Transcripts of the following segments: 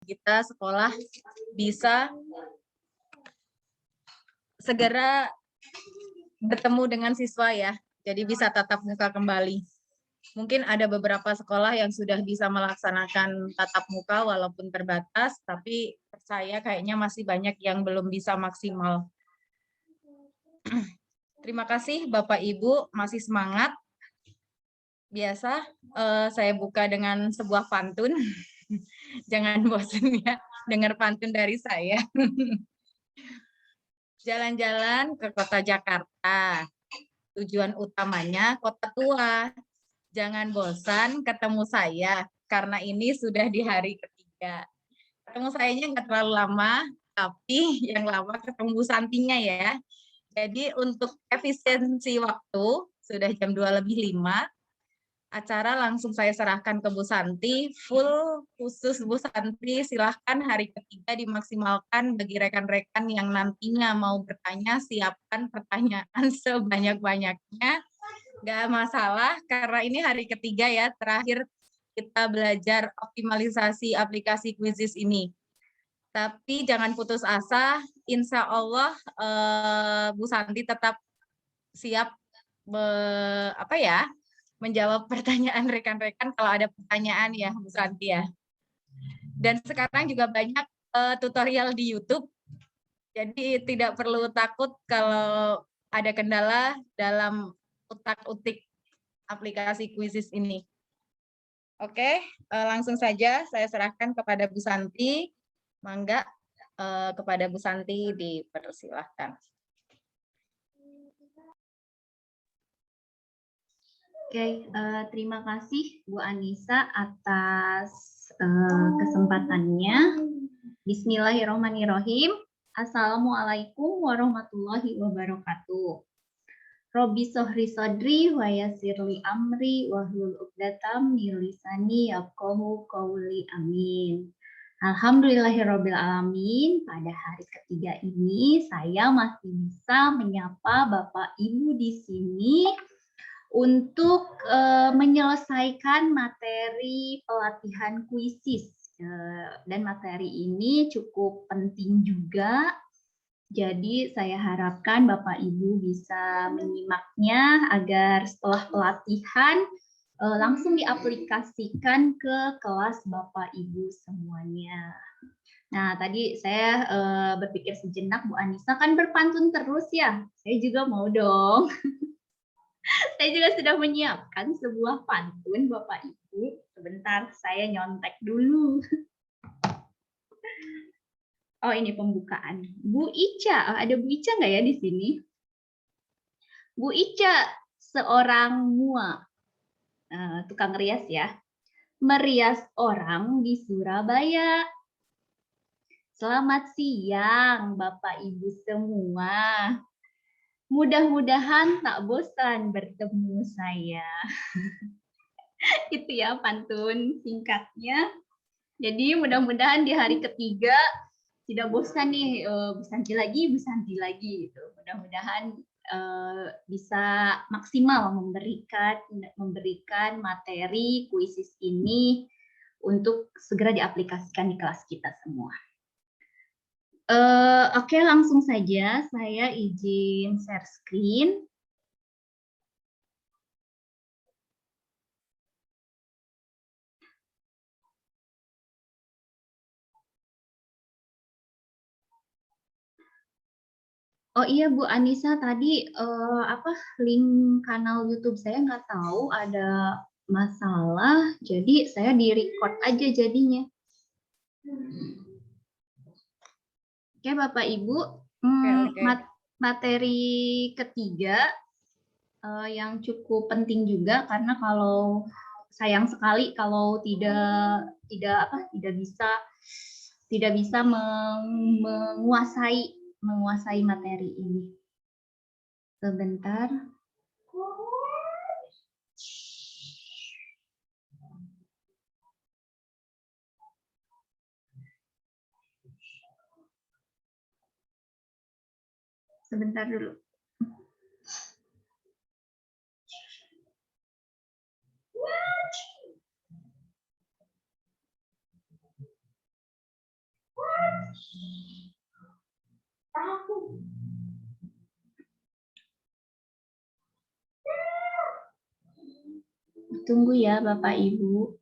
kita sekolah bisa segera bertemu dengan siswa ya, jadi bisa tatap muka kembali. Mungkin ada beberapa sekolah yang sudah bisa melaksanakan tatap muka walaupun terbatas, tapi saya kayaknya masih banyak yang belum bisa maksimal. Terima kasih Bapak Ibu, masih semangat. Biasa saya buka dengan sebuah pantun. Jangan bosan ya dengar pantun dari saya. Jalan-jalan ke kota Jakarta. Tujuan utamanya kota tua. Jangan bosan ketemu saya, karena ini sudah di hari ketiga. Ketemu sayanya nggak terlalu lama, tapi yang lama ketemu Bu Santinya ya. Jadi untuk efisiensi waktu, sudah jam 2:05, acara langsung saya serahkan ke Bu Santi, full khusus Bu Santi, silahkan hari ketiga dimaksimalkan bagi rekan-rekan yang nantinya mau bertanya, siapkan pertanyaan sebanyak-banyaknya, nggak masalah, karena ini hari ketiga ya, terakhir kita belajar optimalisasi aplikasi Quizizz ini. Tapi jangan putus asa, insya Allah Bu Santi tetap siap menjawab pertanyaan rekan-rekan kalau ada pertanyaan ya Bu Santi ya. Dan sekarang juga banyak tutorial di YouTube, jadi tidak perlu takut kalau ada kendala dalam utak-utik aplikasi Quizizz ini. Oke, langsung saja saya serahkan kepada Bu Santi. Mangga kepada Bu Santi dipersilahkan. Oke, terima kasih Bu Anissa atas kesempatannya. Bismillahirrahmanirrahim. Assalamualaikum warahmatullahi wabarakatuh. Robi sohri sodri wa yasirli amri wahlul uqdatam min lisani yafqahu qauli amin. Alhamdulillahirabbil alamin. Pada hari ketiga ini saya masih bisa menyapa Bapak Ibu di sini untuk menyelesaikan materi pelatihan Quizizz. Dan materi ini cukup penting juga. Jadi saya harapkan Bapak Ibu bisa menyimaknya agar setelah pelatihan langsung diaplikasikan ke kelas Bapak Ibu semuanya. Nah, tadi saya berpikir sejenak, Bu Anissa kan berpantun terus ya. Saya juga mau dong. Saya juga sudah menyiapkan sebuah pantun Bapak Ibu. Sebentar, saya nyontek dulu. Oh, ini pembukaan. Bu Ica, ada Bu Ica nggak ya di sini? Bu Ica, seorang mua, tukang rias ya. Merias orang di Surabaya. Selamat siang Bapak Ibu semua. Mudah-mudahan tak bosan bertemu saya. Itu ya pantun singkatnya. Jadi mudah-mudahan di hari ketiga tidak bosan nih, Bu Santi lagi gitu. Mudah-mudahan bisa maksimal memberikan materi Quizizz ini untuk segera diaplikasikan di kelas kita semua. Oke, langsung saja saya izin share screen. Oh iya Bu Anissa, tadi link kanal YouTube saya nggak tahu ada masalah, jadi saya di-record aja jadinya. Oke Bapak Ibu, materi ketiga yang cukup penting juga, karena kalau sayang sekali kalau tidak bisa menguasai materi ini. Sebentar. Sebentar dulu. Tunggu ya Bapak Ibu.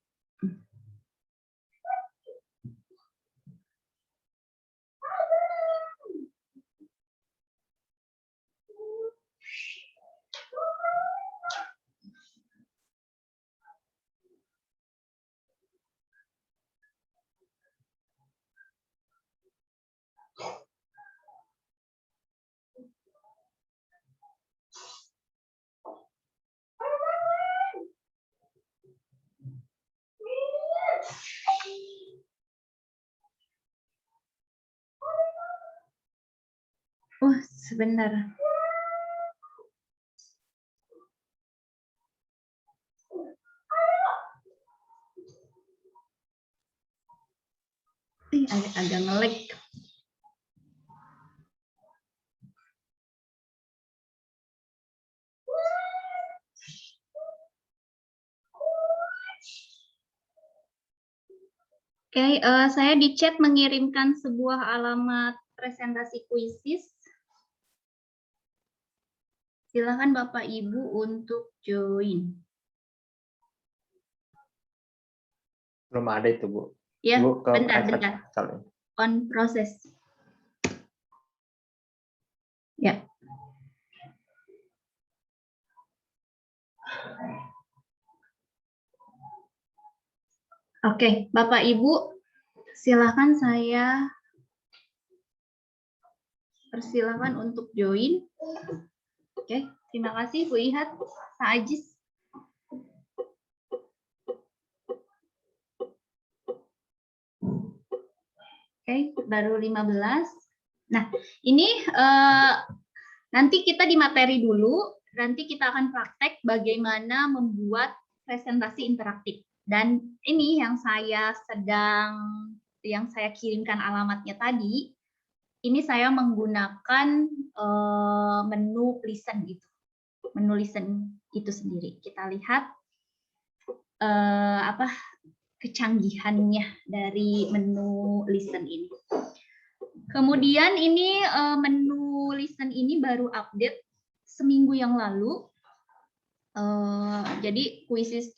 Oh, sebentar. Agak ngelag. Oke, saya di chat mengirimkan sebuah alamat presentasi kuisis. Silakan Bapak Ibu untuk join. Belum ada itu, Bu. Ya, Bu, ke bentar. On proses. Ya. Oke, Bapak Ibu, silakan saya persilakan untuk join. Oke, terima kasih Bu Ihat, Pak Ajis. Oke, baru 15. Nah, ini nanti kita di materi dulu, nanti kita akan praktek bagaimana membuat presentasi interaktif. Dan ini yang saya kirimkan alamatnya tadi, ini saya menggunakan menu listen itu. Menu listen itu sendiri. Kita lihat kecanggihannya dari menu listen ini. Kemudian ini menu listen ini baru update seminggu yang lalu. Jadi kuisis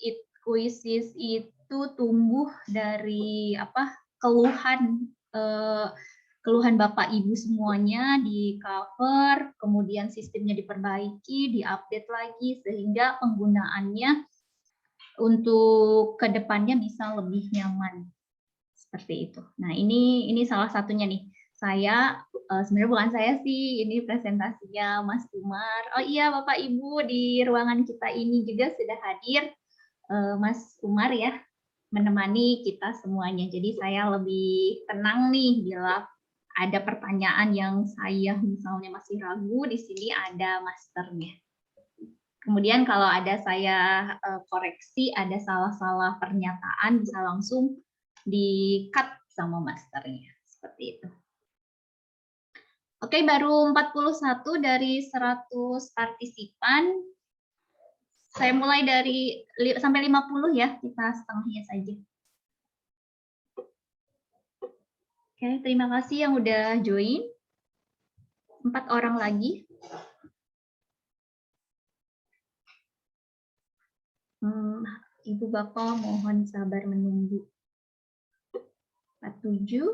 itu tumbuh dari keluhan Bapak Ibu semuanya, di cover, kemudian sistemnya diperbaiki, diupdate lagi sehingga penggunaannya untuk kedepannya bisa lebih nyaman seperti itu. Nah, ini salah satunya nih. Saya sebenarnya bukan saya sih, ini presentasinya Mas Umar. Oh iya, Bapak Ibu di ruangan kita ini juga sudah hadir Mas Umar ya, menemani kita semuanya. Jadi saya lebih tenang nih bila ada pertanyaan yang saya misalnya masih ragu, di sini ada masternya. Kemudian kalau ada saya koreksi, ada salah-salah pernyataan, bisa langsung di-cut sama masternya. Seperti itu. Oke, baru 41 dari 100 partisipan. Saya mulai dari sampai 50 ya, kita setengahnya saja. Oke, terima kasih yang udah join. 4 orang lagi. Ibu Bapak mohon sabar menunggu. 47.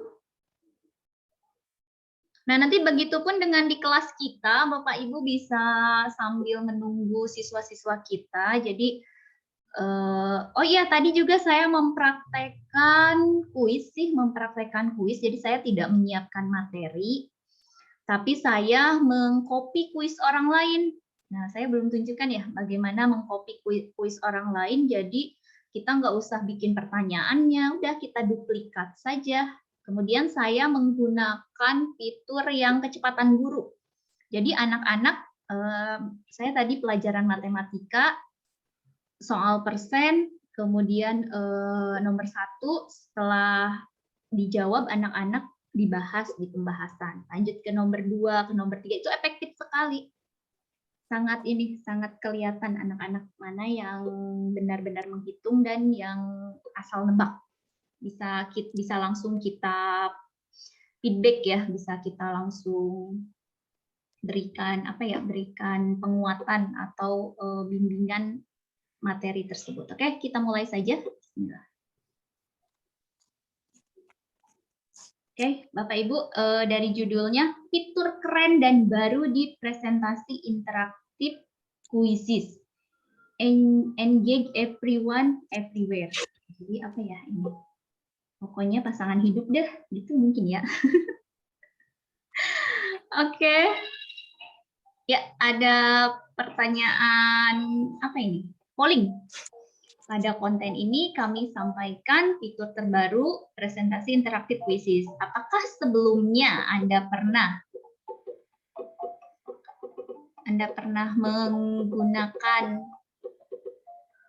Nah, nanti begitupun dengan di kelas kita, Bapak Ibu bisa sambil menunggu siswa-siswa kita. Jadi, oh iya, tadi juga saya mempraktekkan kuis. Jadi saya tidak menyiapkan materi, tapi saya mengcopy kuis orang lain. Nah, saya belum tunjukkan ya bagaimana mengcopy kuis orang lain. Jadi, kita nggak usah bikin pertanyaannya, udah kita duplikat saja. Kemudian saya menggunakan fitur yang kecepatan guru. Jadi anak-anak, saya tadi pelajaran matematika, soal persen, kemudian nomor 1, setelah dijawab anak-anak dibahas di pembahasan. Lanjut ke nomor 2, ke nomor 3, itu efektif sekali. Sangat kelihatan anak-anak mana yang benar-benar menghitung dan yang asal nebak. Bisa langsung kita feedback ya, bisa kita langsung berikan penguatan atau bimbingan materi tersebut. Oke, kita mulai saja. Bismillah. Oke, Bapak Ibu, dari judulnya fitur keren dan baru di presentasi interaktif quizzes. Engage everyone everywhere. Jadi apa ya ini? Pokoknya pasangan hidup deh, gitu mungkin ya. Oke. Ya, ada pertanyaan apa ini? Polling. Pada konten ini kami sampaikan fitur terbaru presentasi interaktif quizzes. Apakah sebelumnya Anda pernah menggunakan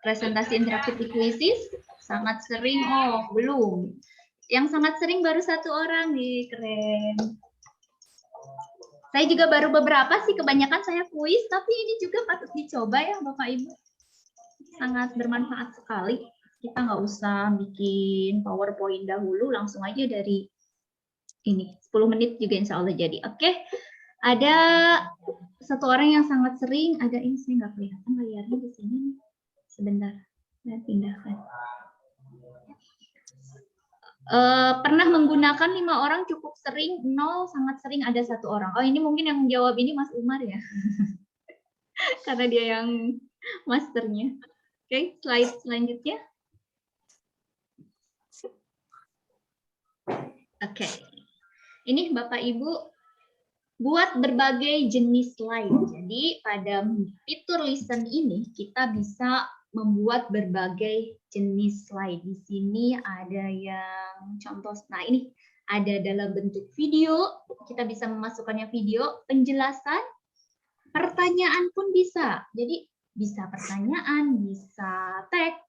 presentasi interaktif quizzes? Sangat sering. Oh, belum. Yang sangat sering baru 1 orang nih, keren. Saya juga baru beberapa sih, kebanyakan saya kuis, tapi ini juga patut dicoba ya Bapak Ibu. Sangat bermanfaat sekali. Kita nggak usah bikin PowerPoint dahulu, langsung aja dari ini. 10 menit juga insya Allah jadi. Oke, ada 1 orang yang sangat sering, ada ini saya nggak kelihatan layarnya di sini. Sebentar, saya pindahkan. Pernah menggunakan 5 orang cukup sering, 0 sangat sering, ada 1 orang. Oh, ini mungkin yang jawab ini Mas Umar ya. Karena dia yang masternya. Oke, slide selanjutnya. Oke. Ini Bapak Ibu buat berbagai jenis slide. Jadi pada fitur listen ini kita bisa membuat berbagai jenis slide. Di sini ada yang contoh, nah ini ada dalam bentuk video, kita bisa memasukkannya video, penjelasan, pertanyaan pun bisa. Jadi bisa pertanyaan, bisa teks,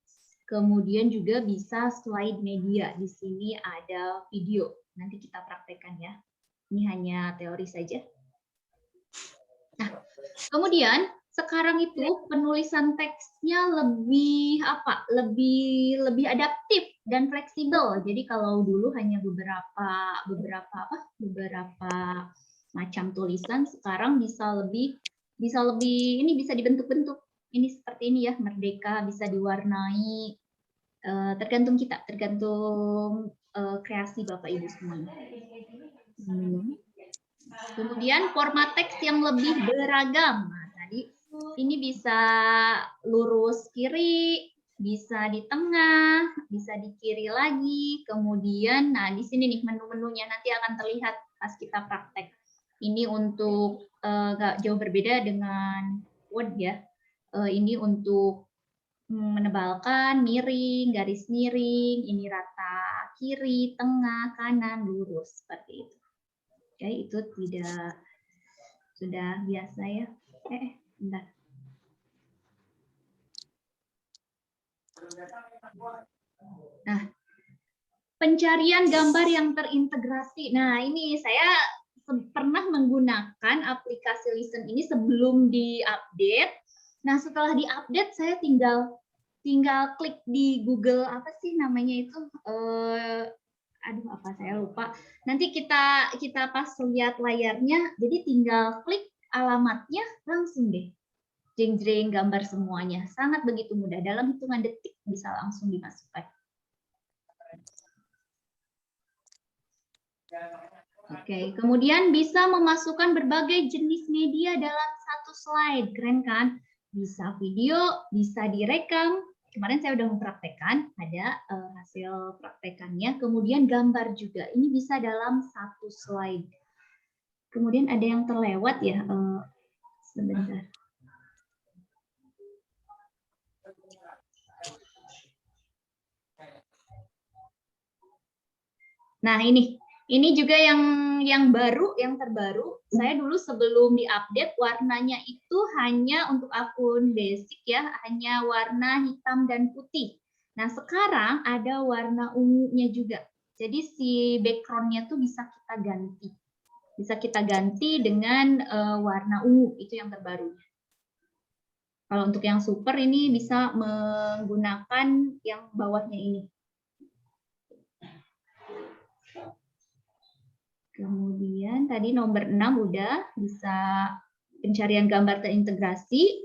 kemudian juga bisa slide media. Di sini ada video. Nanti kita praktekkan ya. Ini hanya teori saja. Nah, kemudian sekarang itu penulisan teksnya lebih apa? Lebih adaptif dan fleksibel. Jadi kalau dulu hanya beberapa macam tulisan, sekarang bisa lebih ini bisa dibentuk-bentuk. Ini seperti ini ya, merdeka, bisa diwarnai, tergantung kita, tergantung kreasi Bapak Ibu semuanya. Kemudian format teks yang lebih beragam. Nah, tadi ini bisa lurus kiri, bisa di tengah, bisa di kiri lagi. Kemudian, nah di sini nih menu-menunya nanti akan terlihat pas kita praktek. Ini untuk nggak jauh berbeda dengan Word ya. Ini untuk menebalkan, miring, garis miring, ini rata kiri, tengah, kanan, lurus seperti itu. Oke, itu tidak sudah biasa ya. Bentar. Nah, pencarian gambar yang terintegrasi. Nah, ini saya pernah menggunakan aplikasi Listen ini sebelum diupdate. Nah, setelah diupdate saya tinggal klik di Google apa sih namanya itu? Aduh, apa saya lupa. Nanti kita pas lihat layarnya, jadi tinggal klik alamatnya langsung deh. Jeng-jeng gambar semuanya. Sangat begitu mudah. Dalam hitungan detik bisa langsung dimasukkan. Oke, kemudian bisa memasukkan berbagai jenis media dalam satu slide. Keren kan? Bisa video, bisa direkam. Kemarin saya udah mempraktekkan, ada hasil praktekannya. Kemudian gambar juga. Ini bisa dalam satu slide. Kemudian ada yang terlewat ya. Sebentar. Nah, ini juga yang baru, yang terbaru. Saya dulu sebelum diupdate warnanya itu hanya untuk akun basic ya, hanya warna hitam dan putih. Nah, sekarang ada warna ungunya juga. Jadi si background-nya tuh bisa kita ganti. Bisa kita ganti dengan warna ungu, itu yang terbaru. Kalau untuk yang super ini bisa menggunakan yang bawahnya ini. Kemudian tadi nomor 6 udah bisa pencarian gambar terintegrasi.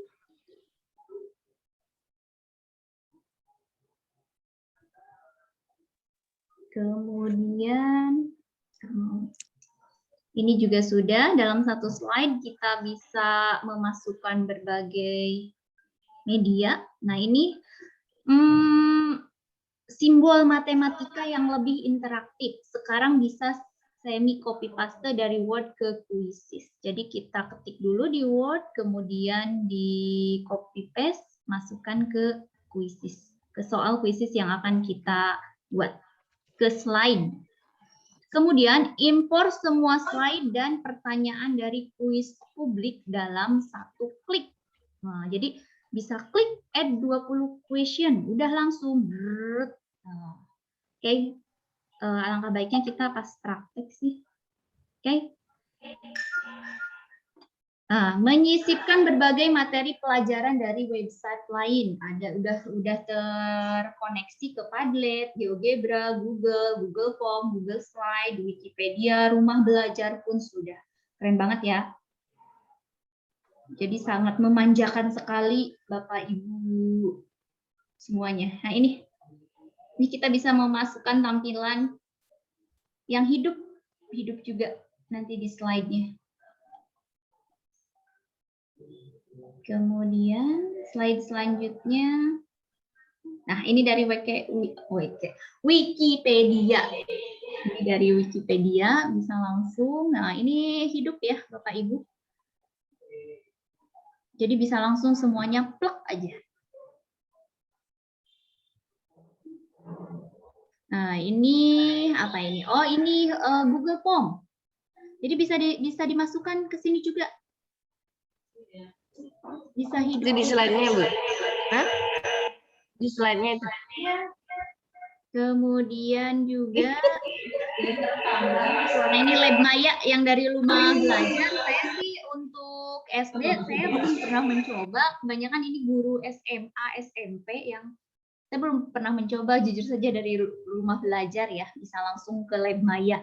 Kemudian ini juga sudah, dalam satu slide kita bisa memasukkan berbagai media. Nah ini simbol matematika yang lebih interaktif. Sekarang bisa semi copy paste dari Word ke Quizzes. Jadi kita ketik dulu di Word, kemudian di copy paste, masukkan ke Quizzes, ke soal Quizzes yang akan kita buat, ke slide. Kemudian impor semua slide dan pertanyaan dari kuis publik dalam satu klik. Nah, jadi bisa klik add 20 question, udah langsung. Oke, alangkah baiknya kita pas praktek sih. Oke. Menyisipkan berbagai materi pelajaran dari website lain. Udah terkoneksi ke Padlet, GeoGebra, Google Form, Google Slide, Wikipedia, Rumah Belajar pun sudah. Keren banget ya. Jadi sangat memanjakan sekali Bapak Ibu semuanya. Nah ini kita bisa memasukkan tampilan yang hidup juga nanti di slide-nya. Kemudian slide selanjutnya, nah ini dari Wikipedia. Ini dari Wikipedia bisa langsung. Nah ini hidup ya Bapak Ibu. Jadi bisa langsung semuanya plug aja. Nah ini apa ini? Oh ini Google Form. Jadi bisa dimasukkan ke sini juga. Bisa hidup. Itu di slide-nya, Bu. Hah? Di slide-nya itu. Kemudian juga nah ini Lab Maya yang dari Rumah Belajar. Saya sih untuk SD saya belum pernah mencoba. Kebanyakan ini guru SMA, SMP yang saya belum pernah mencoba, jujur saja dari Rumah Belajar ya, bisa langsung ke Lab Maya.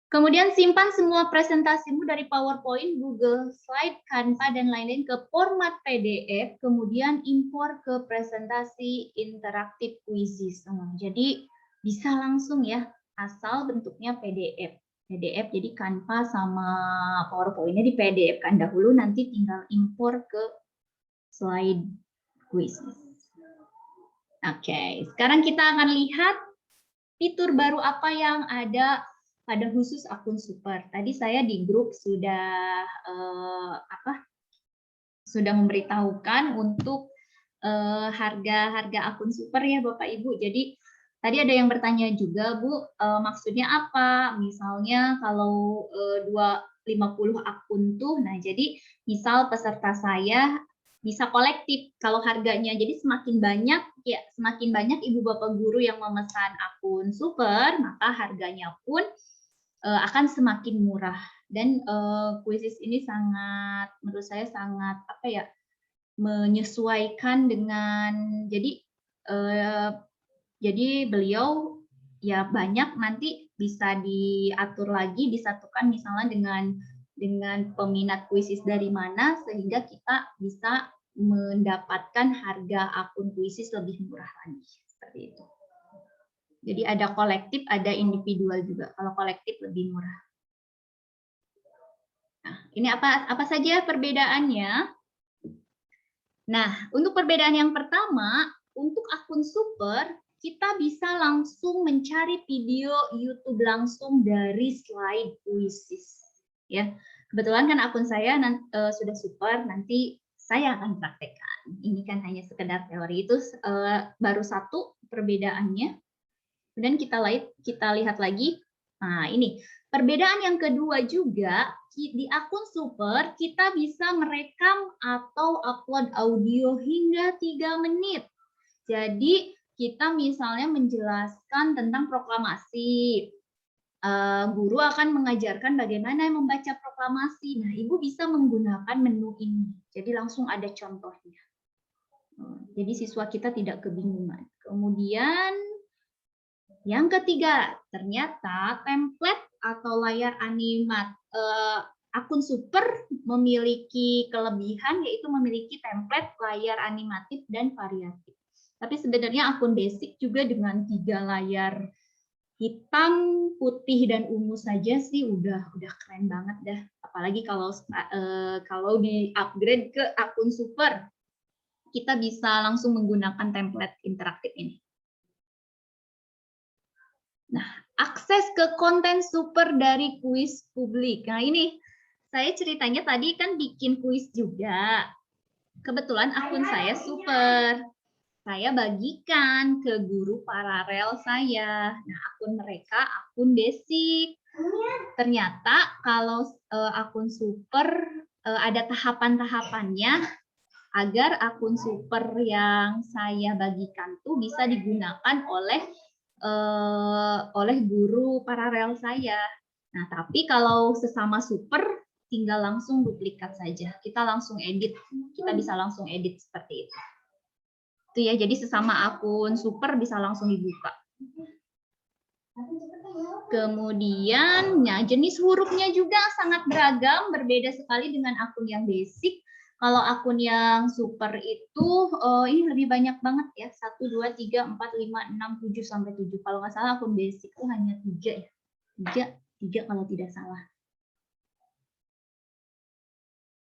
Kemudian simpan semua presentasimu dari PowerPoint, Google Slide, Canva, dan lain-lain ke format PDF, kemudian impor ke presentasi interaktif Quizzes. Jadi bisa langsung ya, asal bentuknya PDF. Jadi Canva sama PowerPoint-nya di PDF kan dahulu, nanti tinggal impor ke slide Quizzes. Oke, sekarang kita akan lihat fitur baru apa yang ada pada khusus akun super. Tadi saya di grup sudah sudah memberitahukan untuk harga akun super ya Bapak Ibu. Jadi tadi ada yang bertanya juga Bu, maksudnya apa? Misalnya kalau 50 akun tuh, nah jadi misal peserta saya bisa kolektif kalau harganya. Jadi semakin banyak ibu bapak guru yang memesan akun super, maka harganya pun akan semakin murah. Dan Quizzes ini sangat, menurut saya sangat menyesuaikan dengan, jadi beliau ya banyak nanti bisa diatur lagi, disatukan misalnya dengan peminat Quizzes dari mana, sehingga kita bisa mendapatkan harga akun Quizzes lebih murah lagi, seperti itu. Jadi ada kolektif, ada individual juga. Kalau kolektif lebih murah. Nah, ini apa saja perbedaannya? Nah, untuk perbedaan yang pertama, untuk akun super, kita bisa langsung mencari video YouTube langsung dari slide Quizzes. Ya, kebetulan kan akun saya sudah super, nanti saya akan praktekkan. Ini kan hanya sekedar teori, itu baru satu perbedaannya. Kemudian kita lihat lagi. Nah, ini perbedaan yang kedua juga, di akun super kita bisa merekam atau upload audio hingga 3 menit. Jadi kita misalnya menjelaskan tentang proklamasi. Guru akan mengajarkan bagaimana membaca proklamasi. Nah, Ibu bisa menggunakan menu ini. Jadi langsung ada contohnya. Jadi siswa kita tidak kebingungan. Kemudian yang ketiga, ternyata template atau layar animat akun super memiliki kelebihan, yaitu memiliki template, layar animatif, dan variatif. Tapi sebenarnya akun basic juga dengan 3 layar hitam, putih dan ungu saja sih udah keren banget dah. Apalagi kalau di upgrade ke akun super, kita bisa langsung menggunakan template interaktif ini. Nah, akses ke konten super dari kuis publik. Nah, ini saya ceritanya tadi kan bikin kuis juga. Kebetulan akun saya super. Saya bagikan ke guru paralel saya. Nah, akun mereka akun basic. Ternyata kalau akun super ada tahapan-tahapannya agar akun super yang saya bagikan tuh bisa digunakan oleh guru paralel saya. Nah, tapi kalau sesama super tinggal langsung duplikat saja. Kita langsung edit. Kita bisa langsung edit seperti itu. Itu ya, jadi sesama akun super bisa langsung dibuka. Kemudian, ya, jenis hurufnya juga sangat beragam, berbeda sekali dengan akun yang basic. Kalau akun yang super itu, ini lebih banyak banget ya, 1, 2, 3, 4, 5, 6, 7, sampai 7. Kalau nggak salah akun basic itu hanya 3 ya. 3 kalau tidak salah.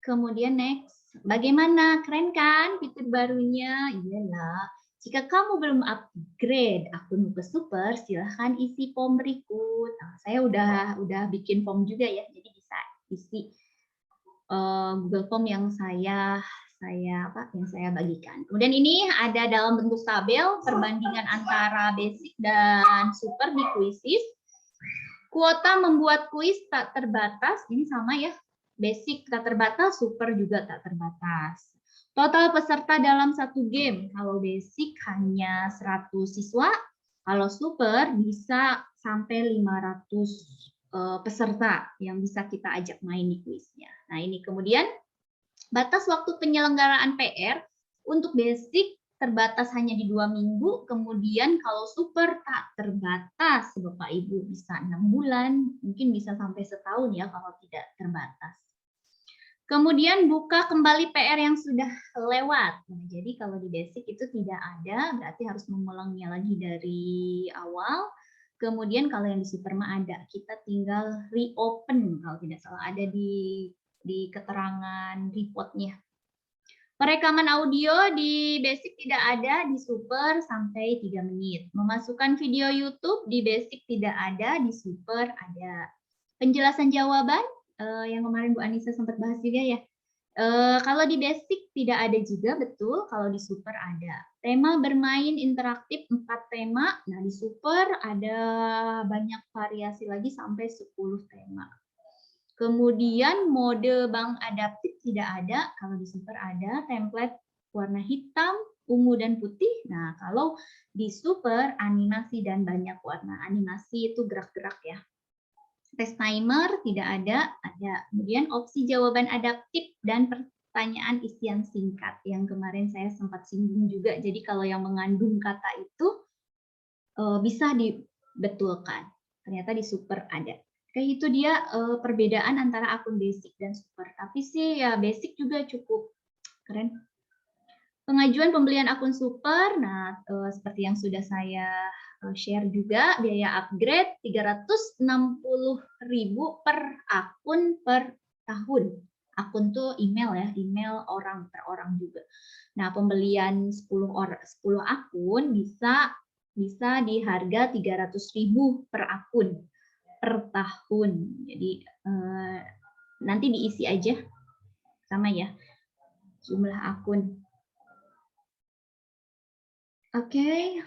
Kemudian next, bagaimana? Keren kan fitur barunya? Iyalah. Jika kamu belum upgrade akun ke super, silahkan isi form berikut. Nah, saya udah bikin form juga ya, jadi bisa isi Google Form yang saya bagikan. Kemudian ini ada dalam bentuk tabel perbandingan antara basic dan super di Quizizz. Kuota membuat kuis tak terbatas, ini sama ya. Basic tak terbatas, super juga tak terbatas. Total peserta dalam satu game, kalau basic hanya 100 siswa, kalau super bisa sampai 500 peserta yang bisa kita ajak main di kuisnya. Nah, ini kemudian batas waktu penyelenggaraan PR untuk basic terbatas hanya di 2 minggu, kemudian kalau super tak terbatas, Bapak Ibu bisa 6 bulan, mungkin bisa sampai setahun ya kalau tidak terbatas. Kemudian buka kembali PR yang sudah lewat. Nah, jadi kalau di basic itu tidak ada, berarti harus mengulangnya lagi dari awal. Kemudian kalau yang di super mah ada, kita tinggal reopen kalau tidak salah, ada di keterangan reportnya. Perekaman audio di basic tidak ada, di super sampai 3 menit. Memasukkan video YouTube di basic tidak ada, di super ada. Penjelasan jawaban yang kemarin Bu Anissa sempat bahas juga ya. Kalau di basic tidak ada juga, betul. Kalau di super ada. Tema bermain interaktif 4 tema. Nah, di super ada banyak variasi lagi sampai 10 tema. Kemudian mode bank adaptif tidak ada, kalau di super ada. Template warna hitam, ungu, dan putih. Nah, kalau di super animasi dan banyak warna. Animasi itu gerak-gerak ya. Test timer tidak ada. Kemudian opsi jawaban adaptif dan pertanyaan isian singkat yang kemarin saya sempat singgung juga. Jadi kalau yang mengandung kata itu bisa dibetulkan. Ternyata di super ada. Kayak itu dia perbedaan antara akun basic dan super. Tapi sih ya basic juga cukup keren. Pengajuan pembelian akun super, nah seperti yang sudah saya share juga, biaya upgrade 360.000 per akun per tahun. Akun tuh email ya, email orang per orang juga. Nah, pembelian 10 akun bisa di harga 300.000 per akun per tahun. Jadi nanti diisi aja sama ya jumlah akun. Oke.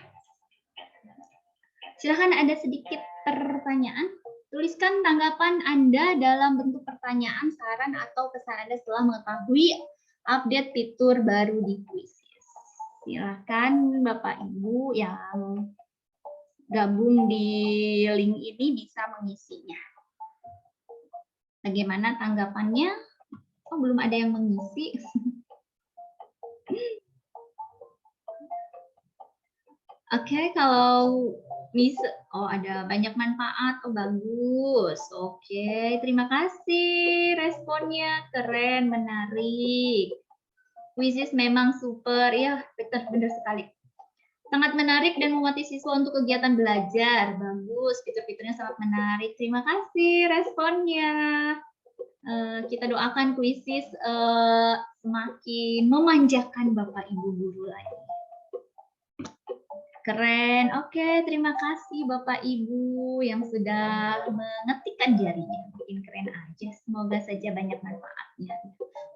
Silakan ada sedikit pertanyaan. Tuliskan tanggapan Anda dalam bentuk pertanyaan, saran, atau pesan Anda setelah mengetahui update fitur baru di Quizizz. Silakan Bapak Ibu yang gabung di link ini bisa mengisinya. Bagaimana tanggapannya? Oh, belum ada yang mengisi. Oke, kalau bisa, oh ada banyak manfaat, oh bagus. Oke, terima kasih responnya, keren, menarik. Quizizz memang super, ya benar sekali. Sangat menarik dan memotivasi siswa untuk kegiatan belajar. Bagus, fitur-fiturnya sangat menarik. Terima kasih responnya. Kita doakan kuisis semakin memanjakan Bapak Ibu guru lagi. Keren. Oke, terima kasih Bapak Ibu yang sudah mengetikkan jarinya. Bikin keren aja. Semoga saja banyak manfaatnya.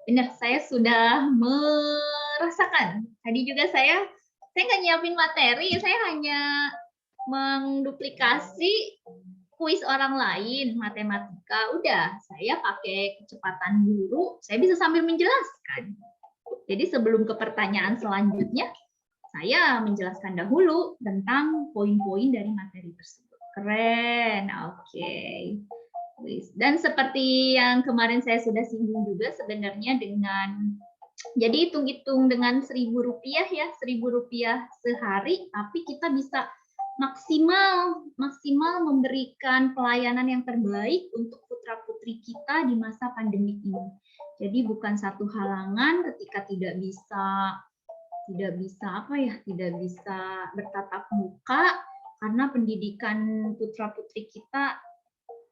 Benar, saya sudah merasakan. Tadi juga saya nggak nyiapin materi, saya hanya menduplikasi kuis orang lain, matematika. Udah, saya pakai kecepatan guru, saya bisa sambil menjelaskan. Jadi sebelum ke pertanyaan selanjutnya, saya menjelaskan dahulu tentang poin-poin dari materi tersebut. Keren, oke. Dan seperti yang kemarin saya sudah singgung juga, sebenarnya dengan jadi hitung-hitung dengan Rp1.000 ya, Rp1.000 sehari, tapi kita bisa maksimal memberikan pelayanan yang terbaik untuk putra-putri kita di masa pandemi ini. Jadi bukan satu halangan ketika tidak bisa bertatap muka, karena pendidikan putra-putri kita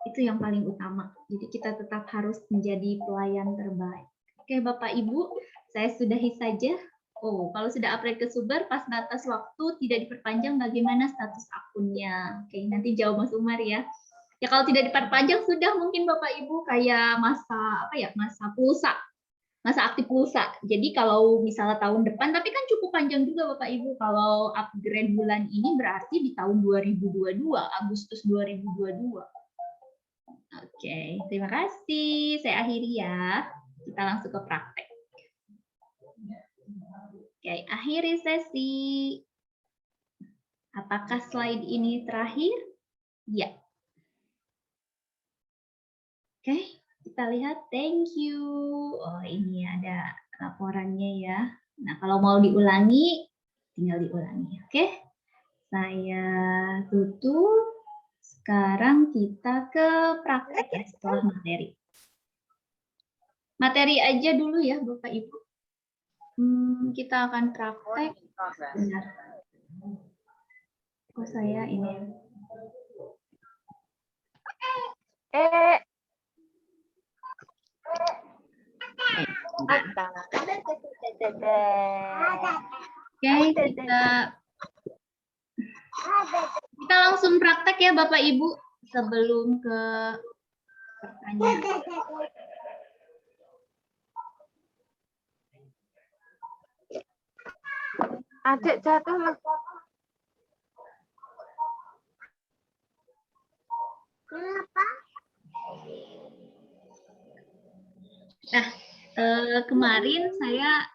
itu yang paling utama. Jadi kita tetap harus menjadi pelayan terbaik. Oke, Bapak Ibu, saya sudahi saja. Oh, kalau sudah upload ke Suber, pas batas waktu tidak diperpanjang, bagaimana status akunnya? Oke, nanti jawab Mas Umar ya. Ya kalau tidak diperpanjang, sudah mungkin Bapak Ibu kayak masa pulsa, masa aktif pulsa. Jadi kalau misalnya tahun depan, tapi kan cukup panjang juga Bapak Ibu. Kalau upgrade bulan ini berarti di tahun 2022, Agustus 2022. Oke, terima kasih. Saya akhiri ya. Kita langsung ke praktek. Oke, akhiri sesi. Apakah slide ini terakhir? Ya. Oke, kita lihat. Thank you. Oh, ini ada laporannya ya. Nah, kalau mau diulangi, tinggal diulangi. Oke, saya tutup. Sekarang kita ke praktek ya, setelah materi. Materi aja dulu ya, Bapak Ibu. Kita akan praktek. Benar. Oh, saya ini. Oke, kita langsung praktek ya Bapak Ibu sebelum ke pertanyaan. Adik jatuh lah. Kenapa? Nah, kemarin saya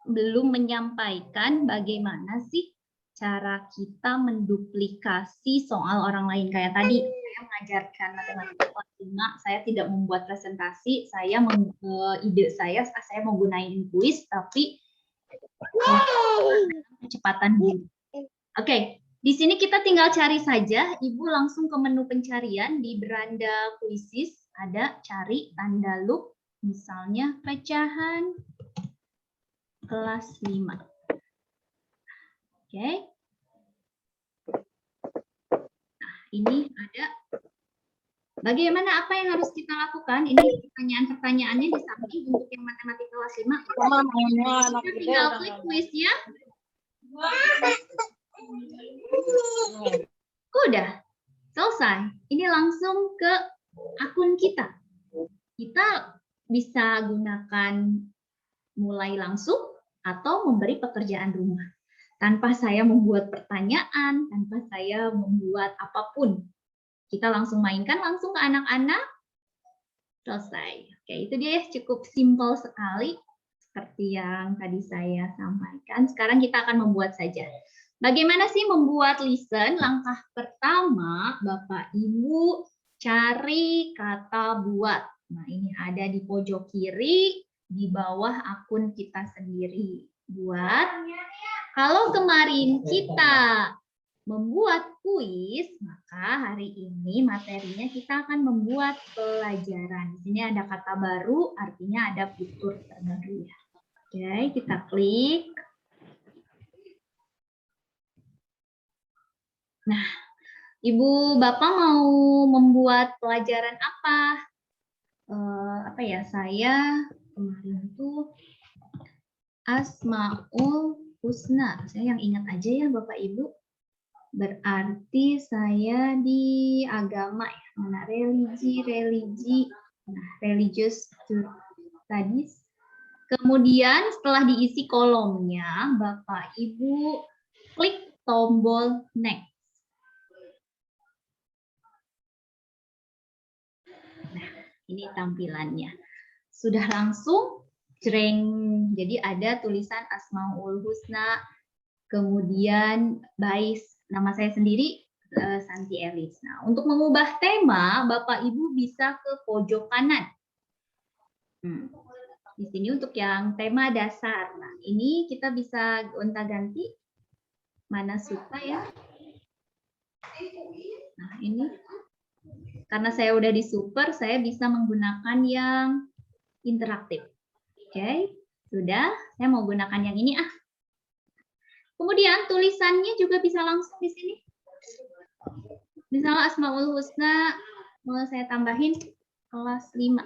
belum menyampaikan bagaimana sih cara kita menduplikasi soal orang lain. Kayak tadi saya mengajarkan matematika kelas 5, saya tidak membuat presentasi, ide saya mau gunain kuis, tapi kecepatan guru. Oke, di sini kita tinggal cari saja. Ibu langsung ke menu pencarian di beranda kuisis, ada cari tanda loop, misalnya pecahan kelas 5. Oke. Nah, ini ada. Bagaimana, apa yang harus kita lakukan? Ini pertanyaan-pertanyaannya di samping untuk yang matematika kelas 5. Kita tinggal klik kuisnya. Udah, selesai. Ini langsung ke akun kita. Kita bisa gunakan mulai langsung atau memberi pekerjaan rumah. Tanpa saya membuat pertanyaan, tanpa saya membuat apapun. Kita langsung mainkan langsung ke anak-anak. Selesai. Oke, itu dia ya, cukup simpel sekali. Seperti yang tadi saya sampaikan. Sekarang kita akan membuat saja. Bagaimana sih membuat listen? Langkah pertama, Bapak Ibu cari kata buat. Nah, ini ada di pojok kiri, di bawah akun kita sendiri. Buat. Kalau kemarin kita membuat kuis, maka hari ini materinya kita akan membuat pelajaran. Di sini ada kata baru, artinya ada fitur terbaru ya. Oke, kita klik. Nah, Ibu Bapak mau membuat pelajaran apa? Apa ya? Saya kemarin tuh Asmaul Husna. Saya yang ingat aja ya Bapak Ibu. Berarti saya di agama ya. Mana religi. Nah, religious studies. Kemudian setelah diisi kolomnya, Bapak Ibu klik tombol next. Nah, ini tampilannya. Sudah langsung jreng. Jadi ada tulisan Asmaul Husna, kemudian by nama saya sendiri Santi Elis. Nah, untuk mengubah tema, Bapak Ibu bisa ke pojok kanan. Di sini untuk yang tema dasar. Nah, ini kita bisa gonta-ganti. Mana suka ya? Nah, ini. Karena saya udah di super, saya bisa menggunakan yang interaktif. Oke, sudah. Saya mau gunakan yang ini. Kemudian tulisannya juga bisa langsung di sini. Misalnya Asmaul Husna, mau saya tambahin kelas 5.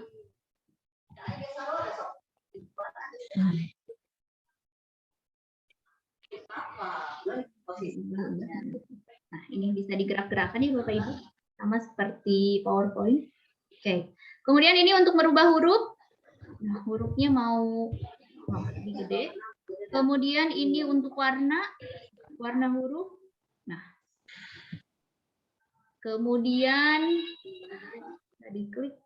Nah, ini bisa digerak-gerakkan ya Bapak Ibu, sama seperti PowerPoint. Oke. Kemudian ini untuk merubah huruf. Nah, hurufnya mau lebih gede. Kemudian ini untuk warna huruf. Nah, kemudian tadi klik.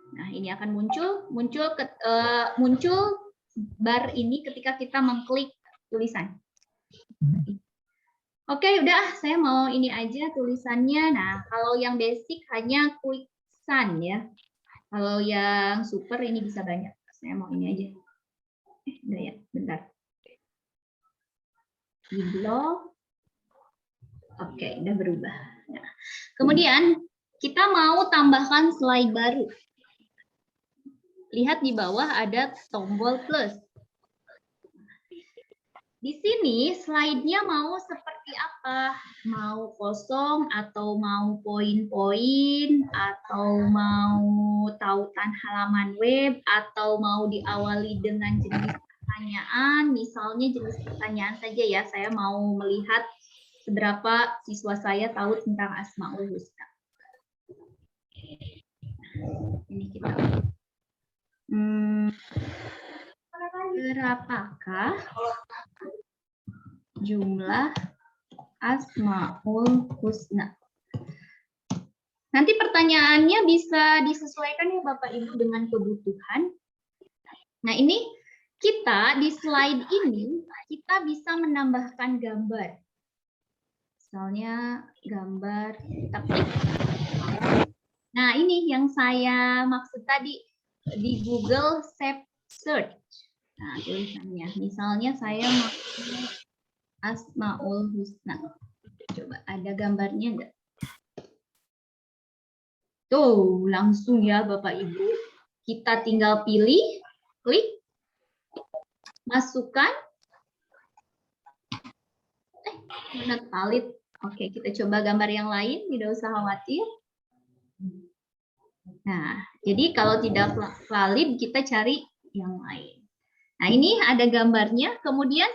Nah, ini akan muncul bar ini ketika kita mengklik tulisan. Oke, udah, saya mau ini aja tulisannya. Nah, kalau yang basic hanya quicksan ya. Kalau yang super ini bisa banyak. Saya mau ini aja. Udah ya, bentar. Di blog. Oke, udah berubah. Nah, kemudian kita mau tambahkan slide baru. Lihat di bawah ada tombol plus. Di sini slide-nya mau seperti apa? Mau kosong atau mau poin-poin atau mau tautan halaman web atau mau diawali dengan jenis pertanyaan, misalnya jenis pertanyaan saja ya. Saya mau melihat seberapa siswa saya tahu tentang Asmaul Husna. Ini kita berapakah jumlah Asmaul Husna? Nanti pertanyaannya bisa disesuaikan ya Bapak Ibu dengan kebutuhan. Nah, ini kita di slide ini kita bisa menambahkan gambar. Misalnya gambar kita klik. Nah, ini yang saya maksud tadi di Google Save Search. Nah, tulisannya. Misalnya saya mau Asmaul Husna. Coba ada gambarnya enggak? Tuh, langsung ya Bapak Ibu. Kita tinggal pilih, klik, masukkan. Mana valid? Oke, kita coba gambar yang lain, tidak usah khawatir. Nah, jadi kalau tidak valid, kita cari yang lain. Nah, ini ada gambarnya, kemudian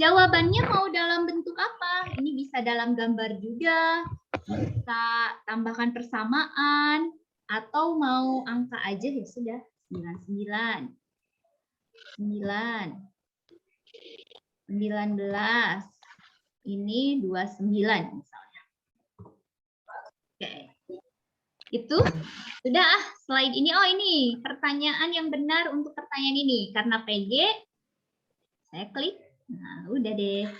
jawabannya mau dalam bentuk apa? Ini bisa dalam gambar juga, bisa tambahkan persamaan, atau mau angka aja ya sudah, 99, 9, 19, ini 29 misalnya. Oke. Itu sudah slide ini. Oh, ini pertanyaan yang benar untuk pertanyaan ini. Karena PG, saya klik. Nah, udah deh.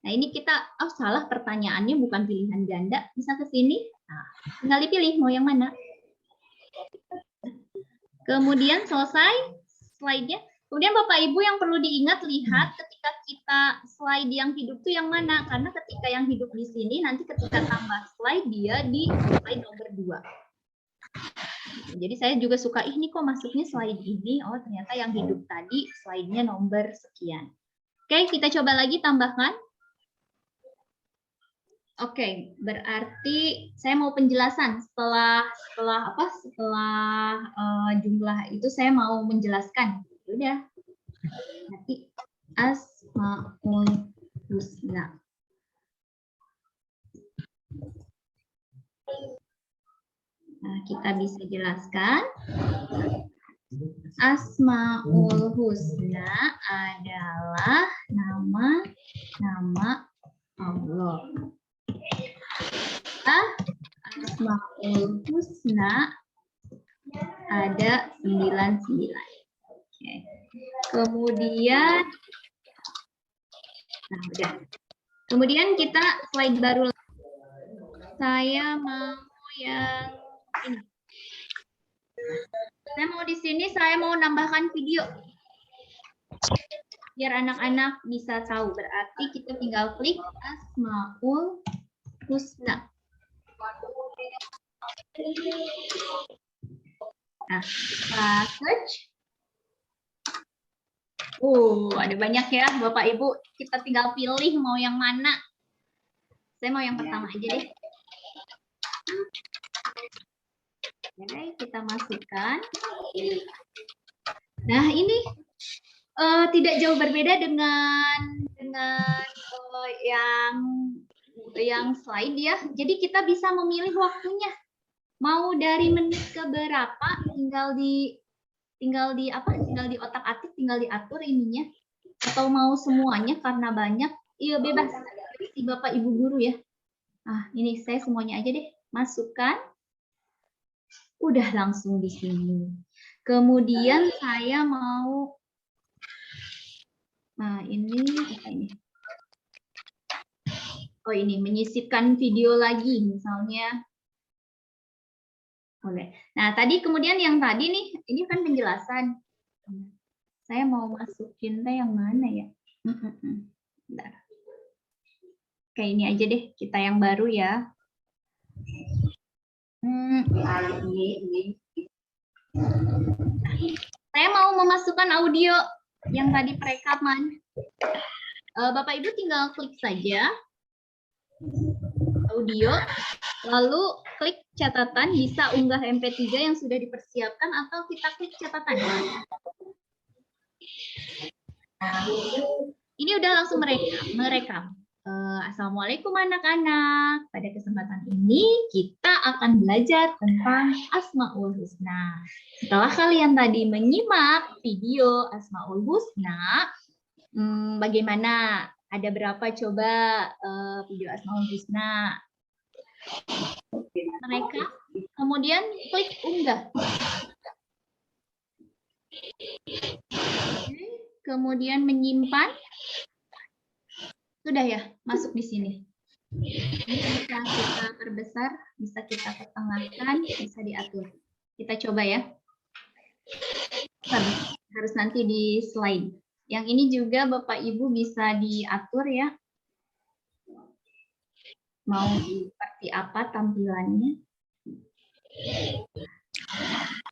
Nah, ini kita, salah pertanyaannya bukan pilihan ganda. Bisa ke sini. Nah, tinggal dipilih mau yang mana. Kemudian selesai slide-nya. Kemudian Bapak Ibu yang perlu diingat, lihat ketika kita slide yang hidup itu yang mana. Karena ketika yang hidup di sini, nanti ketika tambah slide, dia di slide nomor 2. Jadi saya juga suka, ini kok masuknya slide ini. Oh, ternyata yang hidup tadi slide-nya nomor sekian. Oke, kita coba lagi tambahkan. Oke, berarti saya mau penjelasan setelah jumlah itu saya mau menjelaskan. Udah. Nanti Asmaul Husna. Nah, kita bisa jelaskan. Asmaul Husna adalah nama Allah. Asmaul Husna ada 99. Oke. Kemudian, nah udah. Kemudian kita slide baru. Saya mau yang ini. Saya mau di sini, saya mau nambahkan video. Biar anak-anak bisa tahu. Berarti kita tinggal klik Asmaul Husna. Nah, kita search. Ada banyak ya Bapak Ibu. Kita tinggal pilih mau yang mana. Saya mau yang pertama aja deh. Oke, kita masukkan. Nah, ini tidak jauh berbeda dengan yang slide ya. Jadi kita bisa memilih waktunya. Mau dari menit ke berapa, tinggal di otak-atik, tinggal diatur ininya. Atau mau semuanya karena banyak, iya bebas. Si Bapak Ibu guru ya. Nah, ini saya semuanya aja deh. Masukkan. Udah langsung di sini. Kemudian saya mau, nah ini apa ini? Oh ini menyisipkan video lagi misalnya. Boleh. Nah tadi kemudian yang tadi nih, ini kan penjelasan. Saya mau masukin yang mana ya? Bentar. Kayak ini aja deh, kita yang baru ya. Saya mau memasukkan audio yang tadi perekaman. Bapak Ibu tinggal klik saja audio, lalu klik catatan, bisa unggah MP3 yang sudah dipersiapkan atau kita klik catatan. Ini udah langsung merekam. Assalamualaikum anak-anak. Pada kesempatan ini kita akan belajar tentang Asmaul Husna. Setelah kalian tadi menyimak video Asmaul Husna, bagaimana? Ada berapa coba video Asmaul Husna? Mereka kemudian klik unggah. Kemudian menyimpan. Sudah ya, masuk di sini. Ini bisa kita perbesar, bisa kita pertengahkan, bisa diatur. Kita coba ya. Harus nanti di slide. Yang ini juga Bapak Ibu bisa diatur ya. Mau seperti apa tampilannya.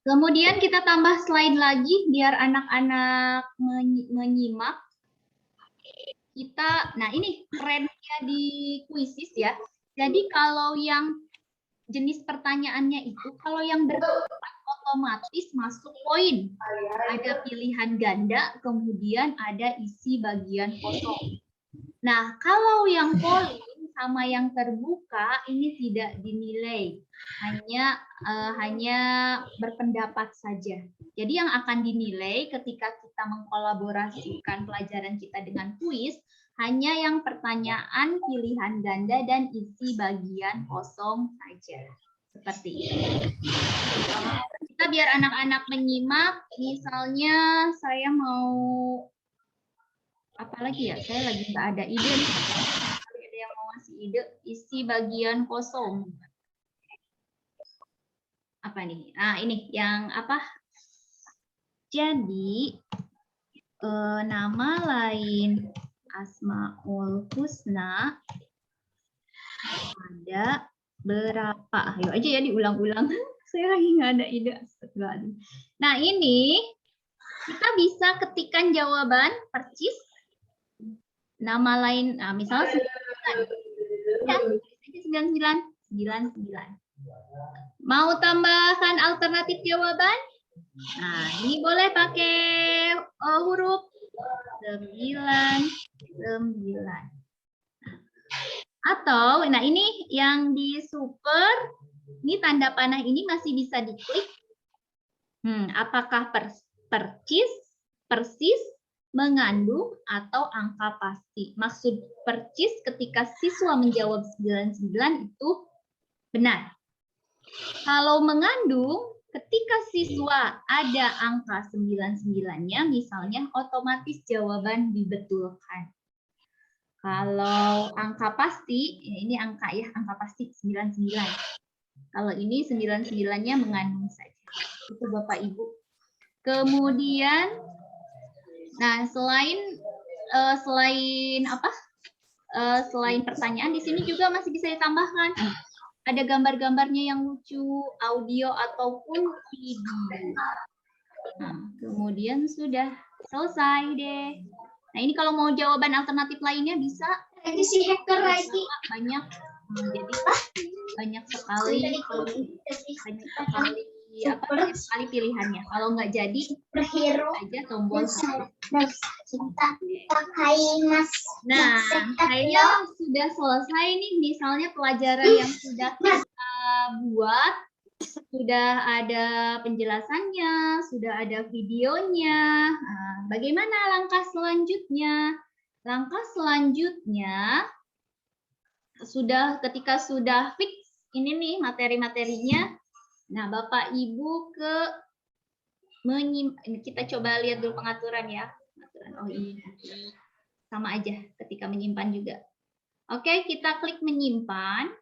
Kemudian kita tambah slide lagi biar anak-anak menyimak. Nah ini kerennya di kuisis ya. Jadi kalau yang jenis pertanyaannya itu, kalau yang bertempat otomatis masuk poin. Ada pilihan ganda, kemudian ada isi bagian kosong. Nah kalau yang polling sama yang terbuka ini tidak dinilai, hanya berpendapat saja. Jadi yang akan dinilai ketika kita mengkolaborasikan pelajaran kita dengan kuis hanya yang pertanyaan pilihan ganda dan isi bagian kosong saja. Seperti ini. Kita biar anak-anak menyimak, misalnya saya mau apa lagi ya? Saya lagi nggak ada ide nih. Ada yang mau ngasih ide, isi bagian kosong. Apa nih? Nah ini yang apa? Jadi nama lain Asmaul Husna ada berapa? Ayo aja ya diulang-ulang. Saya lagi nggak ada ide. Nah ini kita bisa ketikkan jawaban percis. Nama lain, nah misalnya 9. Ya, 99. Mau tambahkan alternatif jawaban? Nah, ini boleh pakai huruf 99. Atau, nah ini yang di super, ini tanda panah ini masih bisa diklik. Apakah persis, mengandung, atau angka pasti. Maksud persis ketika siswa menjawab 99 itu benar. Kalau mengandung, ketika siswa ada angka 99-nya, misalnya otomatis jawaban dibetulkan. Kalau angka pasti, ya ini angka ya, angka pasti 99. Kalau ini 99-nya mengandung saja. Itu Bapak Ibu. Kemudian, nah selain pertanyaan, di sini juga masih bisa ditambahkan. Ada gambar-gambarnya yang lucu, audio ataupun video. Nah, kemudian sudah selesai deh. Nah, ini kalau mau jawaban alternatif lainnya bisa banyak. Jadi banyak sekali pilihannya. Kalau nggak jadi, aja tombol satu. Nah, kayaknya sudah selesai nih. Misalnya pelajaran yang sudah kita buat, sudah ada penjelasannya, sudah ada videonya. Nah, bagaimana langkah selanjutnya? Langkah selanjutnya, ketika sudah fix ini nih materi-materinya, nah Bapak Ibu kita coba lihat dulu pengaturan ya. Oh iya, sama aja ketika menyimpan juga. Oke, kita klik menyimpan.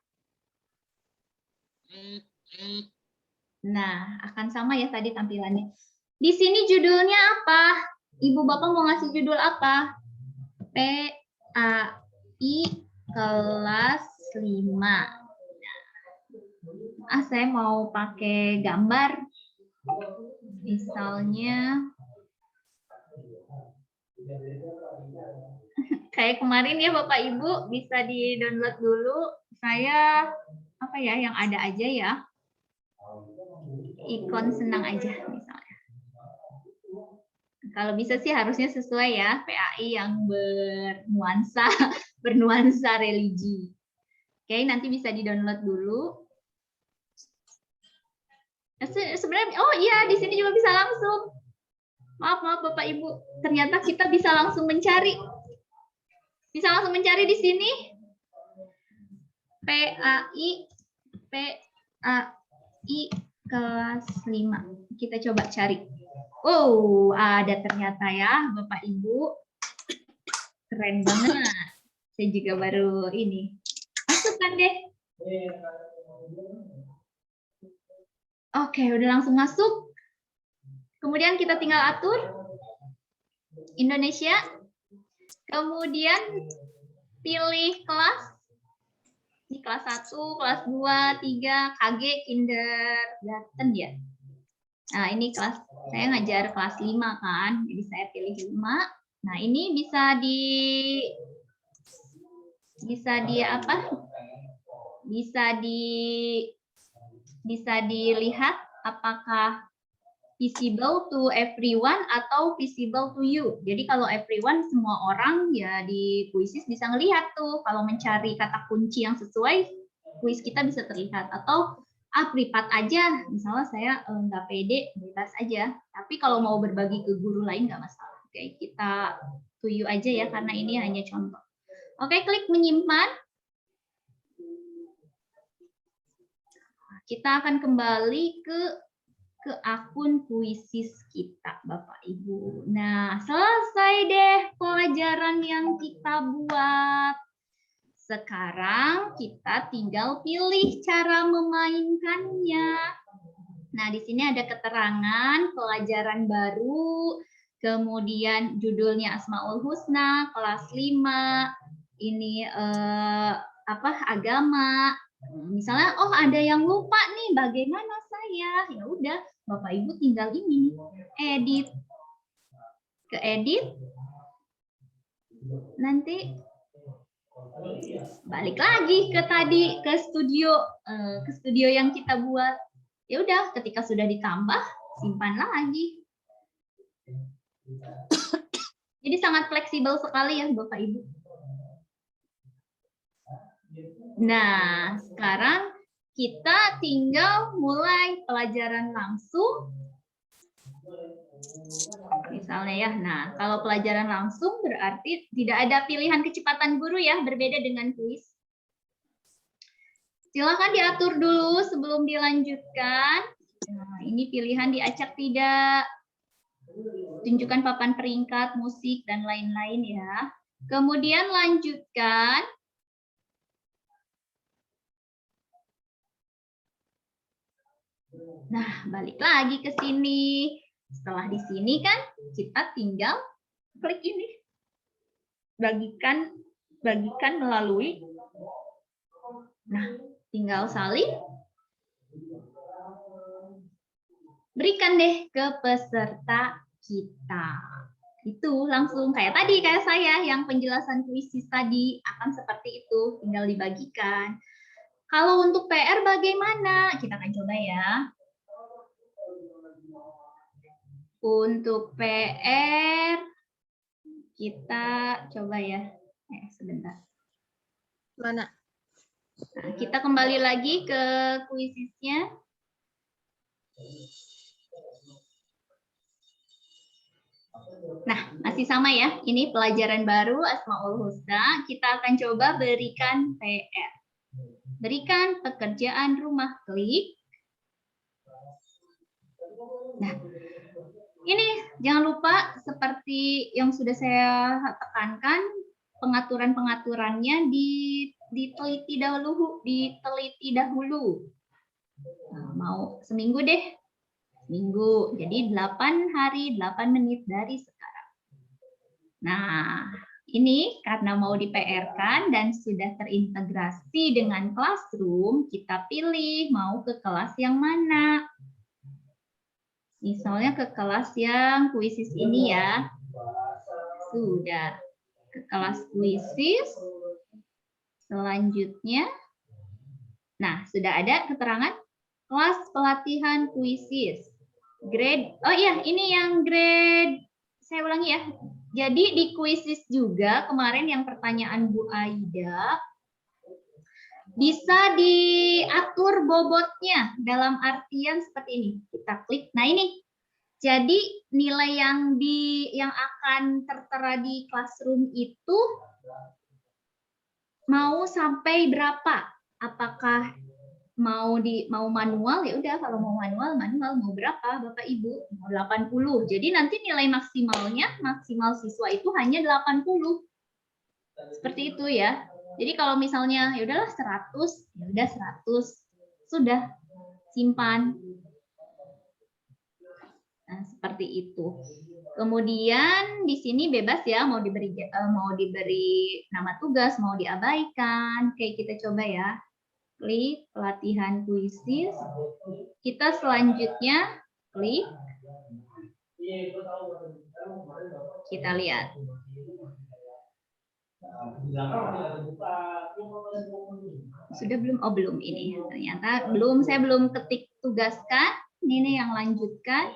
Nah, akan sama ya tadi tampilannya. Di sini judulnya apa? Ibu Bapak mau ngasih judul apa? PAI kelas 5. Saya mau pakai gambar. Misalnya kayak kemarin ya Bapak Ibu, bisa di-download dulu. Saya yang ada aja ya. Ikon senang aja misalnya. Kalau bisa sih harusnya sesuai ya, PAI yang bernuansa religi. Oke, nanti bisa di-download dulu. Sebenarnya, oh iya, di sini juga bisa langsung. Maaf Bapak Ibu, ternyata kita bisa langsung mencari. Bisa langsung mencari di sini. PAI kelas 5. Kita coba cari. Oh, ada ternyata ya Bapak Ibu. Keren banget. Saya juga baru ini. Masukkan deh. Oke, udah langsung masuk. Kemudian kita tinggal atur Indonesia. Kemudian pilih kelas. Ini kelas 1, kelas 2, 3, KG, kindergarten ya. Nah, ini kelas, saya ngajar kelas 5 kan, jadi saya pilih 5. Nah, ini bisa dilihat apakah visible to everyone atau visible to you. Jadi kalau everyone, semua orang ya di Quizzes bisa ngelihat tuh. Kalau mencari kata kunci yang sesuai, kuis kita bisa terlihat. Atau privat aja, misalnya saya nggak pede, bebas aja. Tapi kalau mau berbagi ke guru lain nggak masalah. Oke, kita to you aja ya, karena ini hanya contoh. Oke, klik menyimpan. Kita akan kembali ke akun Quizzes kita, Bapak Ibu. Nah, selesai deh pelajaran yang kita buat. Sekarang kita tinggal pilih cara memainkannya. Nah, di sini ada keterangan pelajaran baru, kemudian judulnya Asmaul Husna, kelas 5, ini agama. Misalnya, oh ada yang lupa nih, bagaimana saya? Ya udah, Bapak Ibu tinggal ini, edit. Ke edit. Nanti Balik lagi ke tadi ke studio yang kita buat. Ya udah, ketika sudah ditambah, simpan lagi. Jadi sangat fleksibel sekali ya Bapak Ibu. Nah, sekarang kita tinggal mulai pelajaran langsung. Misalnya ya, nah kalau pelajaran langsung berarti tidak ada pilihan kecepatan guru ya, berbeda dengan kuis. Silakan diatur dulu sebelum dilanjutkan. Nah, ini pilihan diacak tidak. Tunjukkan papan peringkat, musik, dan lain-lain ya. Kemudian lanjutkan. Nah, balik lagi ke sini. Setelah di sini kan kita tinggal klik ini. Bagikan melalui. Nah, tinggal salin. Berikan deh ke peserta kita. Itu langsung kayak tadi, kayak saya yang penjelasan kuisis tadi akan seperti itu, tinggal dibagikan. Kalau untuk PR bagaimana? Kita akan coba ya. Untuk PR kita coba ya. Sebentar. Mana? Nah, kita kembali lagi ke kuisisnya. Nah, masih sama ya. Ini pelajaran baru Asmaul Husna. Kita akan coba berikan PR. Berikan pekerjaan rumah, klik. Nah, ini jangan lupa seperti yang sudah saya tekankan, pengaturan-pengaturannya diteliti dahulu. Nah, mau seminggu deh. Minggu. Jadi 8 hari, 8 menit dari sekarang. Nah, ini karena mau di-PR-kan dan sudah terintegrasi dengan Classroom, kita pilih mau ke kelas yang mana. Misalnya ke kelas yang kuisis ini ya. Sudah. Ke kelas kuisis. Selanjutnya. Nah, sudah ada keterangan kelas pelatihan kuisis. Grade, oh iya, ini yang grade, saya ulangi ya. Jadi di kuisis juga kemarin yang pertanyaan Bu Aida, bisa diatur bobotnya dalam artian seperti ini. Kita klik, nah ini. Jadi nilai yang akan tertera di Classroom itu mau sampai berapa? Apakah mau manual, ya udah, kalau mau manual mau berapa Bapak Ibu? Mau 80. Jadi nanti nilai maksimal siswa itu hanya 80. Seperti itu ya. Jadi kalau misalnya ya udahlah 100, ya udah 100. Sudah simpan. Nah, seperti itu. Kemudian di sini bebas ya, mau diberi nama tugas, mau diabaikan. Oke, kita coba ya. Klik pelatihan kuisis. Kita selanjutnya klik. Kita lihat. Sudah belum? Oh, belum ini. Ternyata belum, saya belum ketik tugaskan. Ini yang lanjutkan.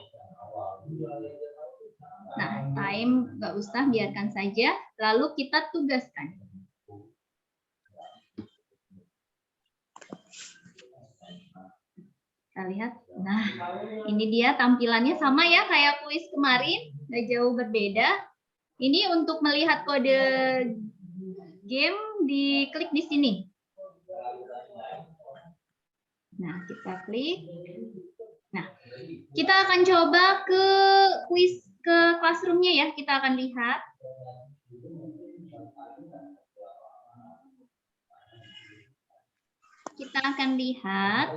Nah, time nggak usah, biarkan saja. Lalu kita tugaskan. Kita lihat, nah ini dia tampilannya sama ya kayak kuis kemarin, nggak jauh berbeda. Ini untuk melihat kode game, diklik di sini. Nah, kita klik. Nah, kita akan coba ke Classroom-nya ya, kita akan lihat. Kita akan lihat.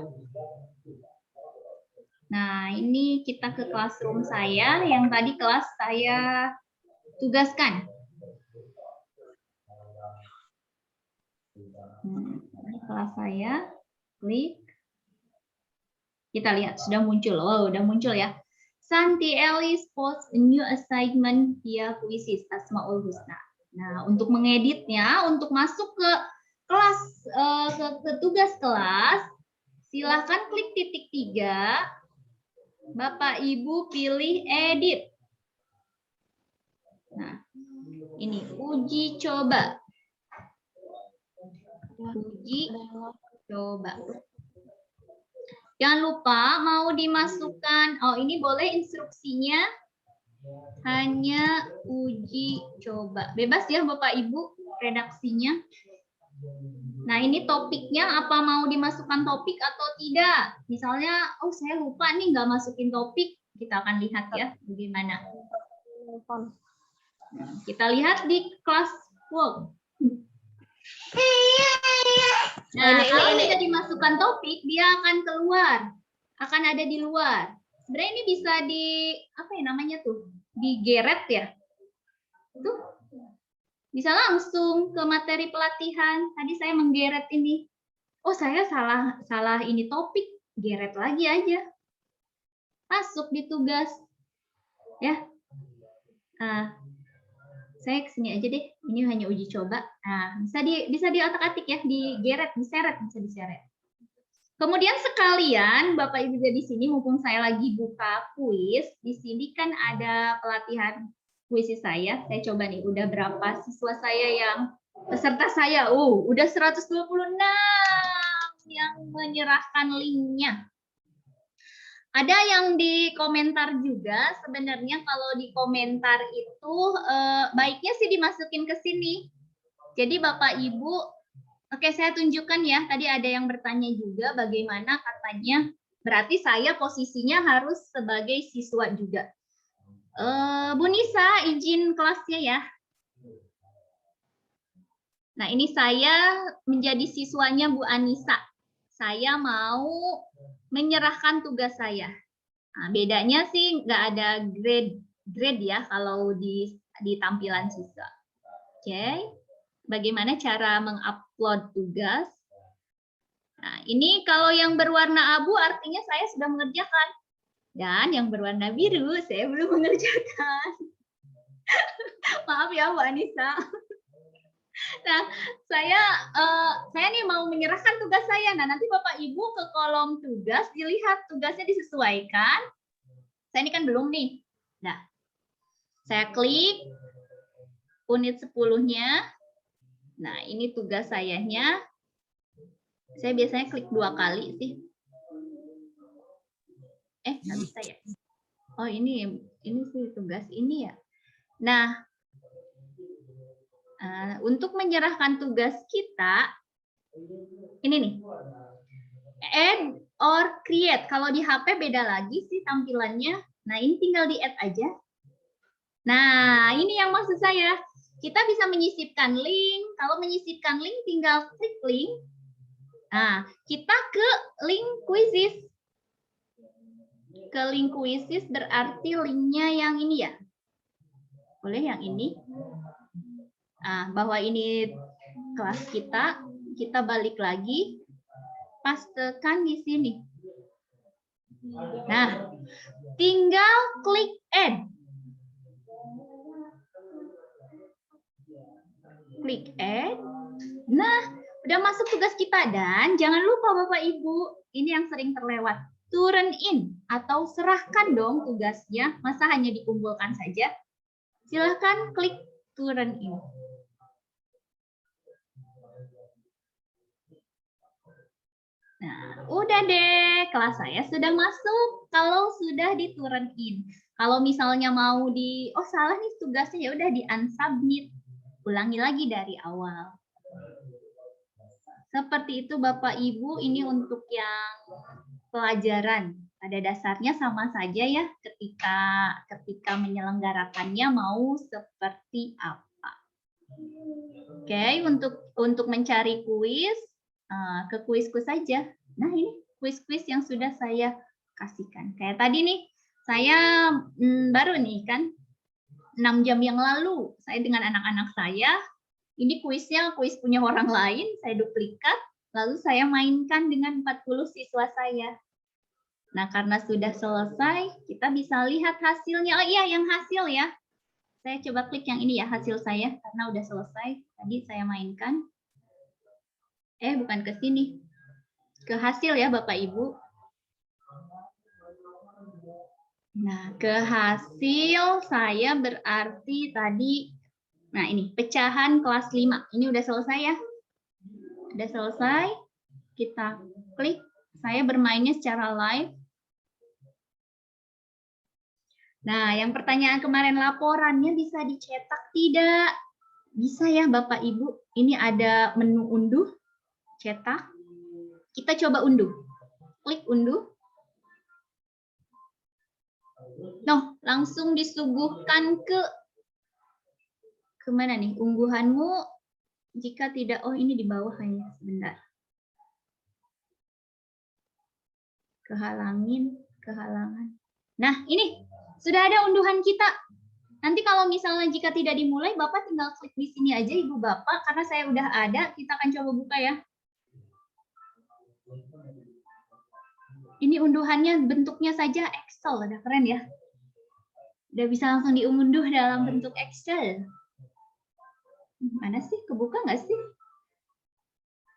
Nah, ini kita ke Classroom saya, yang tadi kelas saya tugaskan. Ini kelas saya, klik. Kita lihat, sudah muncul. Oh, udah muncul ya. Santi Ellis post a new assignment via Kuisis Asmaul Husna. Nah, untuk mengeditnya, untuk masuk ke kelas, ke tugas kelas, silahkan klik titik 3. Bapak Ibu pilih edit. Nah, ini uji coba. Uji coba. Jangan lupa mau dimasukkan, oh ini boleh instruksinya hanya uji coba. Bebas ya Bapak Ibu redaksinya. Nah ini topiknya apa mau dimasukkan topik atau tidak. Misalnya, oh saya lupa nih nggak masukin topik. Kita akan lihat ya bagaimana. Kita lihat di classwork. Nah, kalau tidak dimasukkan topik, dia akan keluar, akan ada di luar. Sebenarnya ini bisa di apa ya namanya tuh, digeret ya. Tuh, bisa langsung ke materi pelatihan. Tadi saya menggeret ini. Oh, saya salah ini topik, geret lagi aja. Masuk di tugas, ya. Nah, saya kesini aja deh. Ini hanya uji coba. Nah, bisa diotak-atik ya, digeret, diseret, bisa diseret. Kemudian sekalian, Bapak Ibu juga di sini, mumpung saya lagi buka kuis, di sini kan ada pelatihan kuis saya. Saya coba nih, udah berapa siswa saya yang peserta saya? Udah 126 yang menyerahkan linknya. Ada yang di komentar juga, sebenarnya kalau di komentar itu baiknya sih dimasukin ke sini. Jadi Bapak Ibu, oke saya tunjukkan ya, tadi ada yang bertanya juga bagaimana katanya, berarti saya posisinya harus sebagai siswa juga. Bu Nisa, izin kelasnya ya. Nah ini saya menjadi siswanya Bu Anissa. Saya mau menyerahkan tugas saya. Nah, bedanya sih nggak ada grade ya kalau di tampilan siswa. Oke, bagaimana cara mengupload tugas? Nah, ini kalau yang berwarna abu artinya saya sudah mengerjakan. Dan yang berwarna biru saya belum mengerjakan. Maaf ya Bu Anissa. Nah, saya nih mau menyerahkan tugas saya. Nah, nanti Bapak Ibu ke kolom tugas, dilihat tugasnya disesuaikan. Saya ini kan belum nih. Nah, saya klik unit 10-nya. Nah, ini tugas sayanya. Saya biasanya klik 2 kali sih. Nggak bisa ya. Oh, ini sih tugas ini ya. Nah, untuk menyerahkan tugas kita, ini nih, add or create. Kalau di HP beda lagi sih tampilannya. Nah, ini tinggal di add aja. Nah, ini yang maksud saya. Kita bisa menyisipkan link. Kalau menyisipkan link, tinggal klik link. Nah, kita ke link quizzes. Ke link quizzes berarti linknya yang ini ya. Boleh yang ini. Nah, bahwa ini kelas kita balik lagi, pastekan di sini. Nah, tinggal klik add. Klik add. Nah, udah masuk tugas kita dan jangan lupa Bapak Ibu, ini yang sering terlewat. Turn in atau serahkan dong tugasnya, masa hanya dikumpulkan saja. Silahkan klik turn in. Nah, udah deh, kelas saya sudah masuk kalau sudah di turn in. Kalau misalnya mau salah nih tugasnya, ya udah di unsubmit. Ulangi lagi dari awal. Seperti itu Bapak Ibu, ini untuk yang pelajaran. Pada dasarnya sama saja ya ketika menyelenggarakannya mau seperti apa. Oke, untuk mencari kuis, ke kuisku saja. Nah, ini kuis-kuis yang sudah saya kasihkan. Kayak tadi nih, saya baru nih kan, 6 jam yang lalu, saya dengan anak-anak saya, ini kuisnya kuis punya orang lain, saya duplikat, lalu saya mainkan dengan 40 siswa saya. Nah, karena sudah selesai, kita bisa lihat hasilnya. Oh iya, yang hasil ya. Saya coba klik yang ini ya, hasil saya, karena udah selesai. Tadi saya mainkan. Bukan ke sini. Ke hasil ya, Bapak Ibu. Nah, ke hasil saya berarti tadi, nah ini, pecahan kelas 5. Ini udah selesai ya. Udah selesai. Kita klik. Saya bermainnya secara live. Nah, yang pertanyaan kemarin, laporannya bisa dicetak tidak? Bisa ya Bapak Ibu. Ini ada menu unduh, cetak. Kita coba unduh. Klik unduh. Noh, langsung disuguhkan ke mana nih? Ungguhanmu jika tidak, oh ini di bawah hanya sebentar. Kehalangan. Nah, ini sudah ada unduhan kita. Nanti kalau misalnya jika tidak dimulai, Bapak tinggal klik di sini aja Ibu Bapak, karena saya udah ada, kita akan coba buka ya. Ini unduhannya bentuknya saja Excel, udah keren ya. Udah bisa langsung diunduh dalam bentuk Excel. Mana sih? Kebuka nggak sih?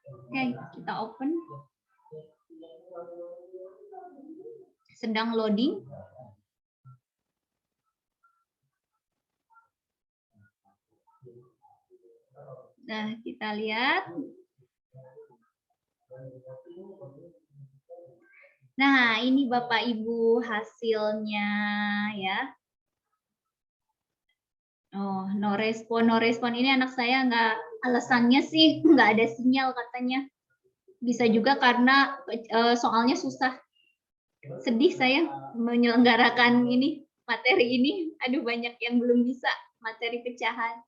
Oke, kita open. Sedang loading. Nah, kita lihat. Nah, ini Bapak Ibu hasilnya ya. Oh, no respon ini anak saya nggak, alasannya sih nggak ada sinyal katanya. Bisa juga karena soalnya susah. Sedih saya menyelenggarakan ini, materi ini. Aduh, banyak yang belum bisa materi pecahan.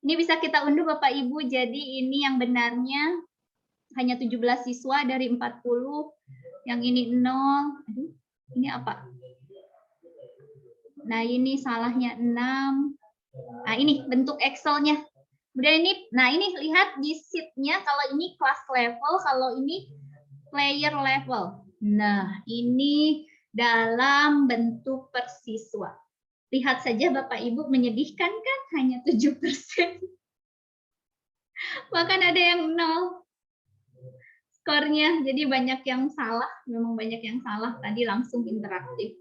Ini bisa kita unduh Bapak Ibu, jadi ini yang benarnya hanya 17 siswa dari 40, yang ini 0. Aduh, ini apa? Nah, ini salahnya 6. Nah, ini bentuk Excel-nya. Kemudian ini, nah ini lihat di sheet-nya, kalau ini class level, kalau ini player level. Nah, ini dalam bentuk per siswa. Lihat saja Bapak Ibu, menyedihkan kan, hanya 7%. Bahkan ada yang 0 skornya, jadi banyak yang salah, memang banyak yang salah, tadi langsung interaktif.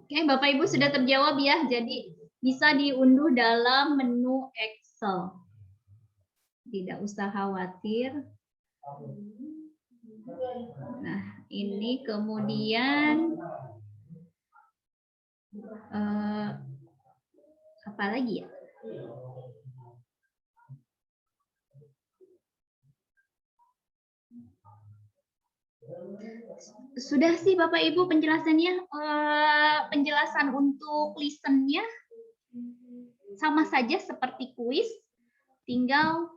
Oke, Bapak Ibu sudah terjawab ya, jadi bisa diunduh dalam menu Excel. Tidak usah khawatir. Nah, ini kemudian apa lagi ya? Sudah sih Bapak Ibu penjelasannya. Penjelasan untuk listennya sama saja seperti kuis, tinggal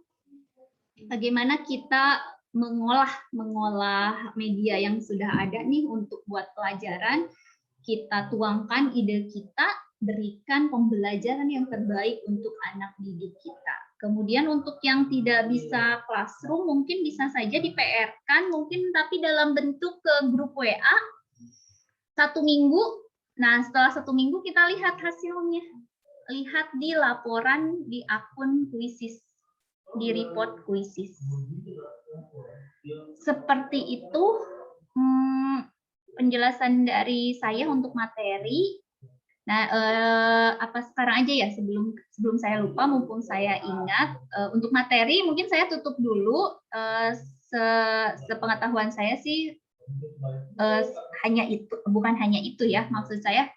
bagaimana kita mengolah media yang sudah ada nih untuk buat pelajaran, kita tuangkan ide kita, berikan pembelajaran yang terbaik untuk anak didik kita. Kemudian untuk yang tidak bisa classroom, mungkin bisa saja di PR-kan, mungkin tapi dalam bentuk ke grup WA, 1 minggu. Nah, setelah 1 minggu kita lihat hasilnya. Lihat di laporan di akun Quizzes, di report Quizzes. Seperti itu penjelasan dari saya untuk materi. Nah, apa sekarang aja ya, sebelum saya lupa, mumpung saya ingat, untuk materi mungkin saya tutup dulu. Sepengetahuan saya sih hanya itu, bukan hanya itu ya, maksud saya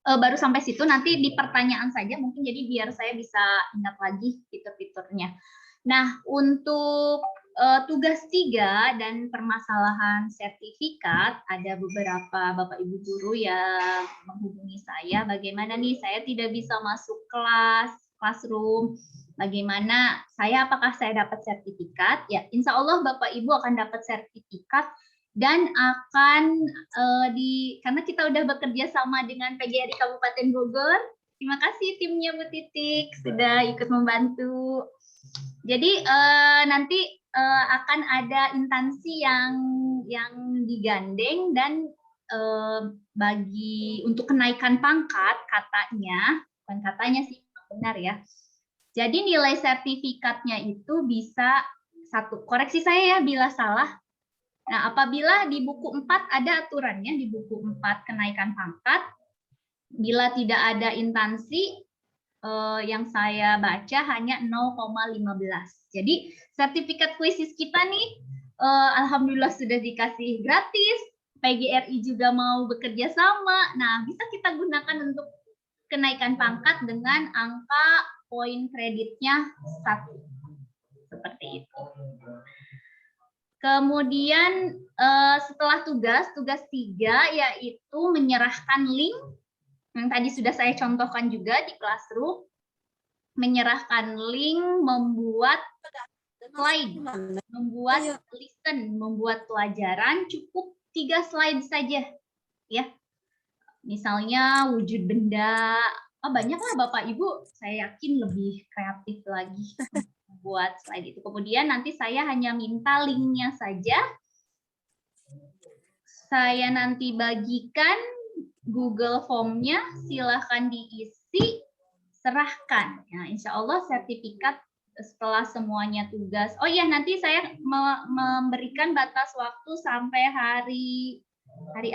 baru sampai situ, nanti di pertanyaan saja mungkin, jadi biar saya bisa ingat lagi fitur-fiturnya. Nah, untuk tugas 3 dan permasalahan sertifikat, ada beberapa Bapak Ibu guru yang menghubungi saya, bagaimana nih saya tidak bisa masuk classroom, bagaimana apakah saya dapat sertifikat? Ya, insya Allah Bapak Ibu akan dapat sertifikat, dan akan karena kita udah bekerja sama dengan PGRI Kabupaten Bogor. Terima kasih timnya Bu Titik sudah ikut membantu. Jadi nanti akan ada instansi yang digandeng, dan bagi untuk kenaikan pangkat katanya, bukan katanya sih, benar ya. Jadi nilai sertifikatnya itu bisa 1. Koreksi saya ya bila salah. Nah, apabila di buku 4 ada aturannya, di buku 4 kenaikan pangkat, bila tidak ada instansi, yang saya baca hanya 0,15. Jadi sertifikat kuisis kita nih, alhamdulillah sudah dikasih gratis, PGRI juga mau bekerja sama. Nah, bisa kita gunakan untuk kenaikan pangkat dengan angka poin kreditnya 1. Seperti itu. Kemudian setelah tugas 3 yaitu menyerahkan link yang tadi sudah saya contohkan juga di Classroom, menyerahkan link, membuat slide, membuat listen, membuat pelajaran, cukup 3 slide saja, ya. Misalnya wujud benda, banyaklah Bapak Ibu, saya yakin lebih kreatif lagi membuat slide itu. Kemudian nanti saya hanya minta linknya saja, saya nanti bagikan Google Form-nya, silahkan diisi, serahkan. Nah, insya Allah sertifikat setelah semuanya tugas. Oh iya, nanti saya memberikan batas waktu sampai hari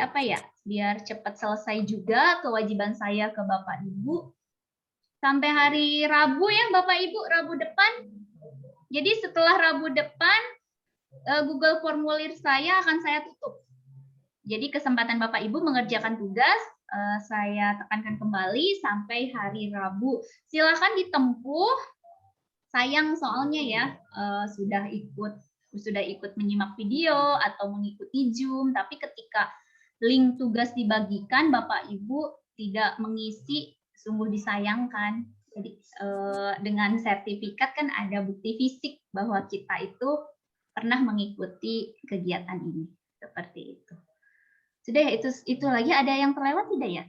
apa ya? Biar cepat selesai juga kewajiban saya ke Bapak Ibu. Sampai hari Rabu ya Bapak Ibu, Rabu depan. Jadi setelah Rabu depan, Google formulir saya akan saya tutup. Jadi kesempatan Bapak Ibu mengerjakan tugas, saya tekankan kembali sampai hari Rabu. Silakan ditempuh. Sayang soalnya ya, sudah ikut menyimak video atau mengikuti Zoom, tapi ketika link tugas dibagikan, Bapak Ibu tidak mengisi, sungguh disayangkan. Jadi dengan sertifikat kan ada bukti fisik bahwa kita itu pernah mengikuti kegiatan ini. Seperti itu. Sudah ya, itu lagi ada yang terlewat tidak ya?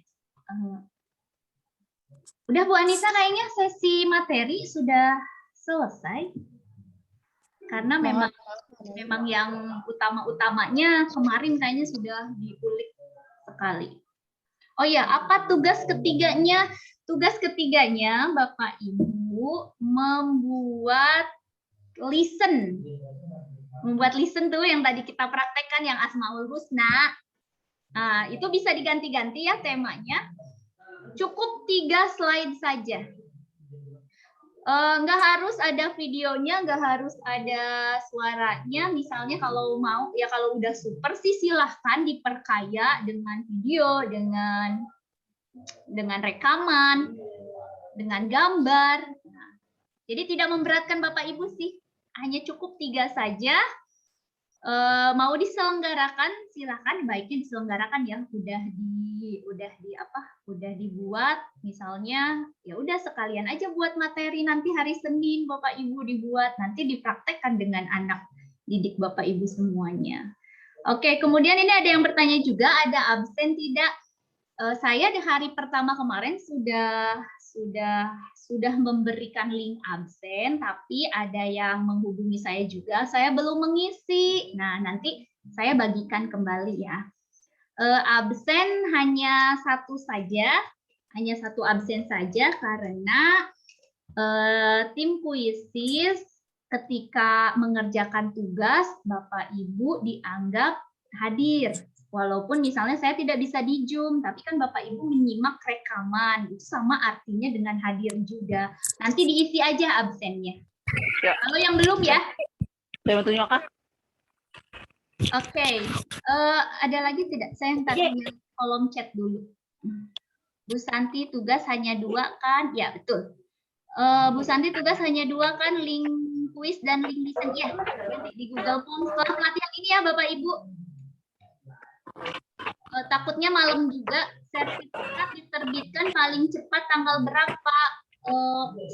Udah Bu Anissa, kayaknya sesi materi sudah selesai. Karena memang yang utama-utamanya kemarin kayaknya sudah diulik sekali. Oh ya, apa tugas ketiganya? Tugas ketiganya Bapak Ibu membuat listen. Membuat listen tuh yang tadi kita praktekkan yang Asmaul Husna. Nah, itu bisa diganti-ganti ya temanya. Cukup 3 slide saja. Nggak harus ada videonya, nggak harus ada suaranya. Misalnya kalau mau, ya kalau udah super sih silahkan diperkaya dengan video, dengan rekaman, dengan gambar. Nah, jadi tidak memberatkan Bapak Ibu sih. Hanya cukup 3 saja. Mau diselenggarakan silakan, baiknya diselenggarakan ya, udah dibuat, misalnya ya udah sekalian aja buat materi nanti hari Senin Bapak Ibu dibuat, nanti dipraktekkan dengan anak didik Bapak Ibu semuanya. Oke, kemudian ini ada yang bertanya juga, ada absen tidak? Saya di hari pertama kemarin sudah memberikan link absen, tapi ada yang menghubungi saya juga, saya belum mengisi. Nah, nanti saya bagikan kembali ya. Absen hanya 1 saja, hanya 1 absen saja karena tim kuisis ketika mengerjakan tugas Bapak Ibu dianggap hadir. Walaupun misalnya saya tidak bisa di Zoom, tapi kan Bapak Ibu menyimak rekaman, itu sama artinya dengan hadir juga. Nanti diisi aja absennya. Ya. Kalau yang belum ya. Saya bantu Nyoka. Oke, ada lagi tidak? Saya tanya kolom chat dulu. Bu Santi tugas hanya 2 kan? Ya betul. Bu Santi tugas hanya 2 kan? Link kuis dan link listen ya. Di Google Form setelah pelatihan ini ya Bapak Ibu. Takutnya malam juga, sertifikat diterbitkan paling cepat tanggal berapa?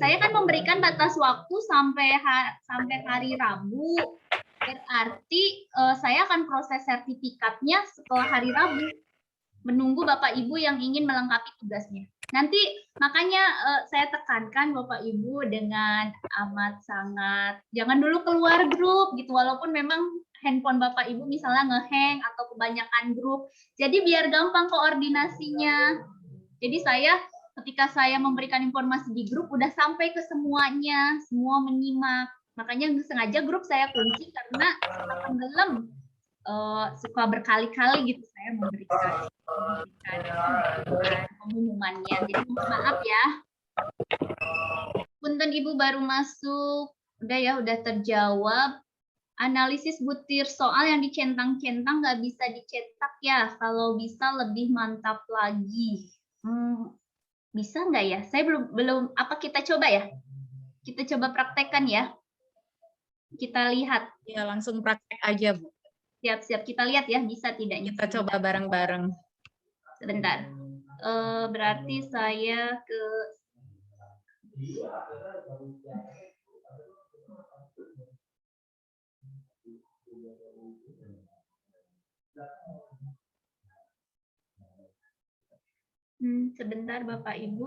Saya kan memberikan batas waktu sampai hari Rabu. Berarti saya akan proses sertifikatnya setelah hari Rabu. menunggu Bapak Ibu yang ingin melengkapi tugasnya. Nanti makanya saya tekankan Bapak Ibu dengan amat sangat jangan dulu keluar grup gitu, walaupun memang handphone Bapak Ibu misalnya ngehang atau kebanyakan grup. Jadi biar gampang koordinasinya. Jadi ketika saya memberikan informasi di grup udah sampai ke semuanya, semua menyimak. Makanya sengaja grup saya kunci karena tenggelam suka berkali-kali gitu saya memberikan pengumumannya. Jadi mohon maaf ya. Punten Ibu baru masuk, udah ya, udah terjawab. Analisis butir soal yang dicentang-centang nggak bisa dicetak ya. Kalau bisa lebih mantap lagi. Bisa nggak ya? Saya belum. Apa kita coba ya? Kita coba praktekkan ya. Kita lihat. Ya langsung praktek aja Bu. Siap-siap kita lihat ya, bisa tidaknya. Kita coba bareng-bareng. Sebentar. Berarti saya ke sebentar Bapak Ibu.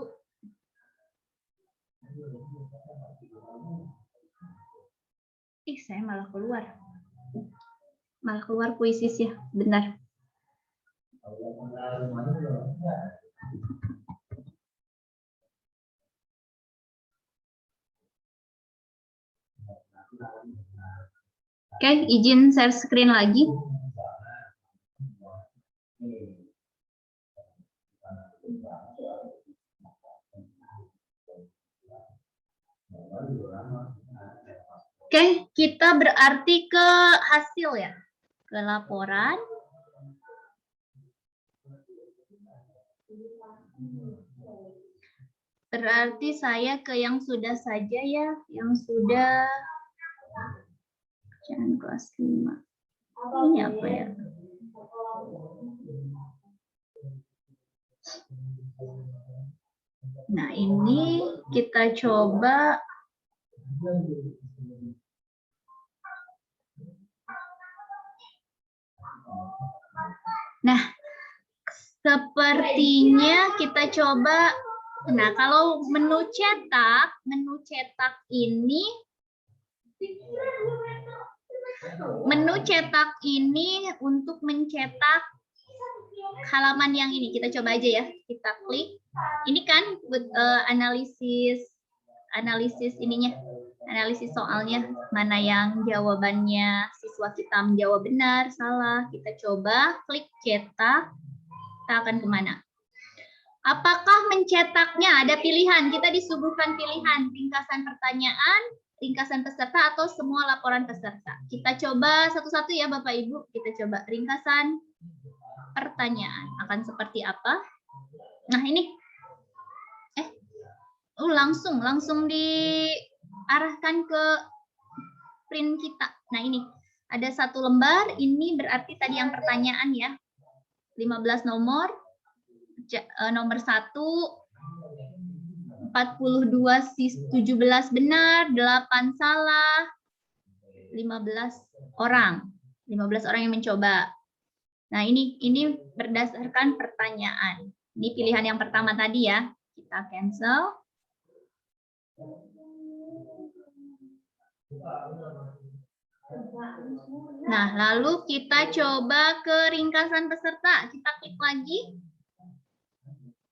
Saya malah keluar puisis ya, benar. Oke, izin share screen lagi. Oke, kita berarti ke hasil ya, ke laporan. Berarti saya ke yang sudah saja ya, yang sudah jangan kelas 5. Ini apa ya? Nah, ini kita coba sepertinya kita coba. Nah, kalau menu cetak ini untuk mencetak halaman yang ini. Kita coba aja ya. Kita klik. Ini kan analisis ininya. Analisis soalnya, mana yang jawabannya siswa kita menjawab benar, salah. Kita coba klik cetak. Kita akan kemana? Apakah mencetaknya ada pilihan? Kita disuguhkan pilihan ringkasan pertanyaan, ringkasan peserta, atau semua laporan peserta. Kita coba satu-satu ya Bapak Ibu. Kita coba ringkasan pertanyaan. Akan seperti apa? Nah ini. Langsung diarahkan ke print kita. Nah ini. Ada satu lembar. Ini berarti tadi yang pertanyaan ya. 15 nomor. Nomor 1 42 17 benar, 8 salah, 15 orang yang mencoba. Nah, ini berdasarkan pertanyaan. Ini pilihan yang pertama tadi ya. Kita cancel. Nah, lalu kita coba ke ringkasan peserta. Kita klik lagi.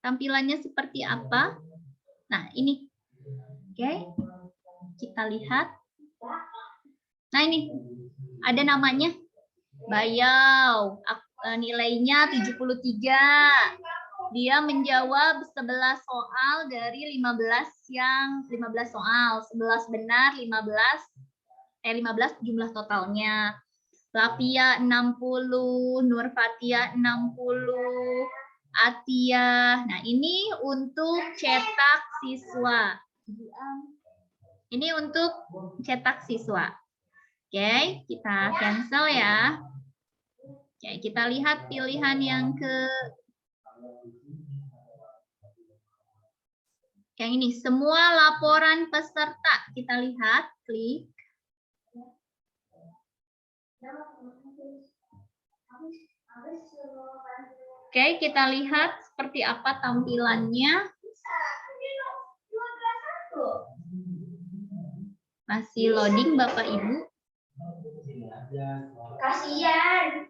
Tampilannya seperti apa? Nah, ini. Oke. Kita lihat. Nah, ini. Ada namanya. Bayau. Nilainya 73. Dia menjawab 11 soal dari 15 soal. 11 benar, 15 jumlah totalnya. Lapia 60, Nurfatia 60, Atia. Nah, ini untuk cetak siswa. Ini untuk cetak siswa. Oke, kita cancel ya. Oke, kita lihat pilihan yang yang ini. Semua laporan peserta. Kita lihat, klik. Oke, kita lihat seperti apa tampilannya. Masih loading Bapak Ibu. Kasihan.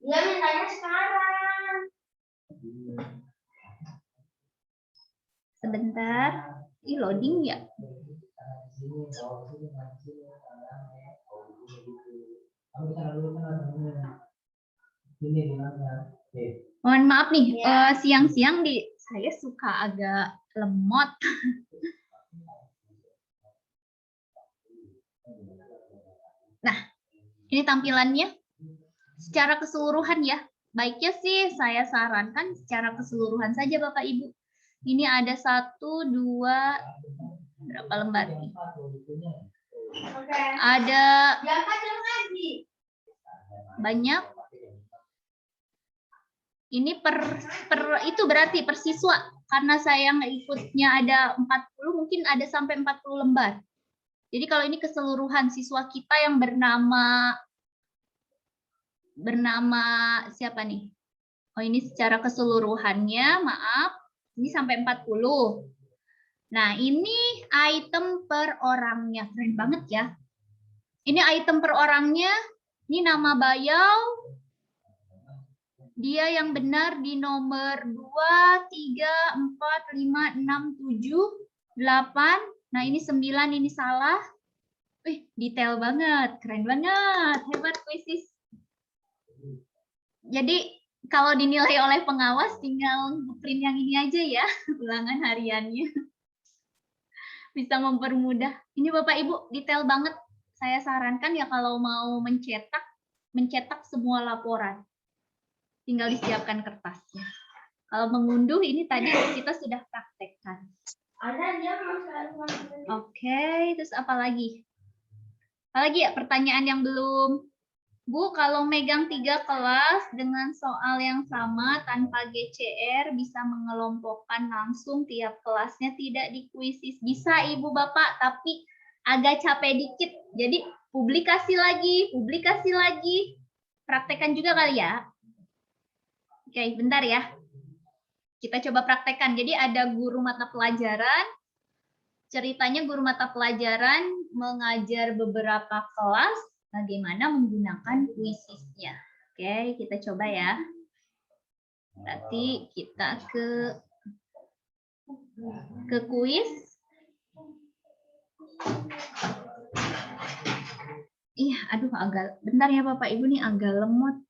Dia mintanya sekarang. Sebentar. Ih, loading ya. Mohon maaf nih, siang-siang saya suka agak lemot. Nah, ini tampilannya secara keseluruhan ya. Baiknya sih saya sarankan secara keseluruhan saja Bapak Ibu. Ini ada 1, 2, berapa lembar nih? Ada banyak. Ini itu berarti per siswa. Karena saya nggak ikutnya ada 40, mungkin ada sampai 40 lembar. Jadi kalau ini keseluruhan siswa kita yang bernama siapa nih? Oh, ini secara keseluruhannya, maaf. Ini sampai 40. Nah, ini item per orangnya. Keren banget ya. Ini item per orangnya. Ini nama Bayau. Dia yang benar di nomor 2, 3, 4, 5, 6, 7, 8. Nah, ini 9, ini salah. Wih, detail banget. Keren banget. Hebat, Kuisis. Jadi, kalau dinilai oleh pengawas, tinggal print yang ini aja ya. Ulangan hariannya. Bisa mempermudah. Ini Bapak Ibu, detail banget. Saya sarankan ya kalau mau mencetak semua laporan. Tinggal disiapkan kertasnya. Kalau mengunduh ini tadi kita sudah praktekkan. Oke, terus apa lagi? Apa lagi ya pertanyaan yang belum? Bu, kalau megang 3 kelas dengan soal yang sama tanpa GCR bisa mengelompokkan langsung tiap kelasnya tidak di kuisis. Bisa Ibu Bapak, tapi agak capek dikit. Jadi publikasi lagi. Praktekkan juga kali ya. Oke, bentar ya. Kita coba praktekkan. Jadi ada guru mata pelajaran. Ceritanya guru mata pelajaran mengajar beberapa kelas bagaimana menggunakan kuisisnya. Oke, kita coba ya. Berarti kita ke kuis. Iya, aduh agak bentar ya Bapak Ibu nih agak lemot.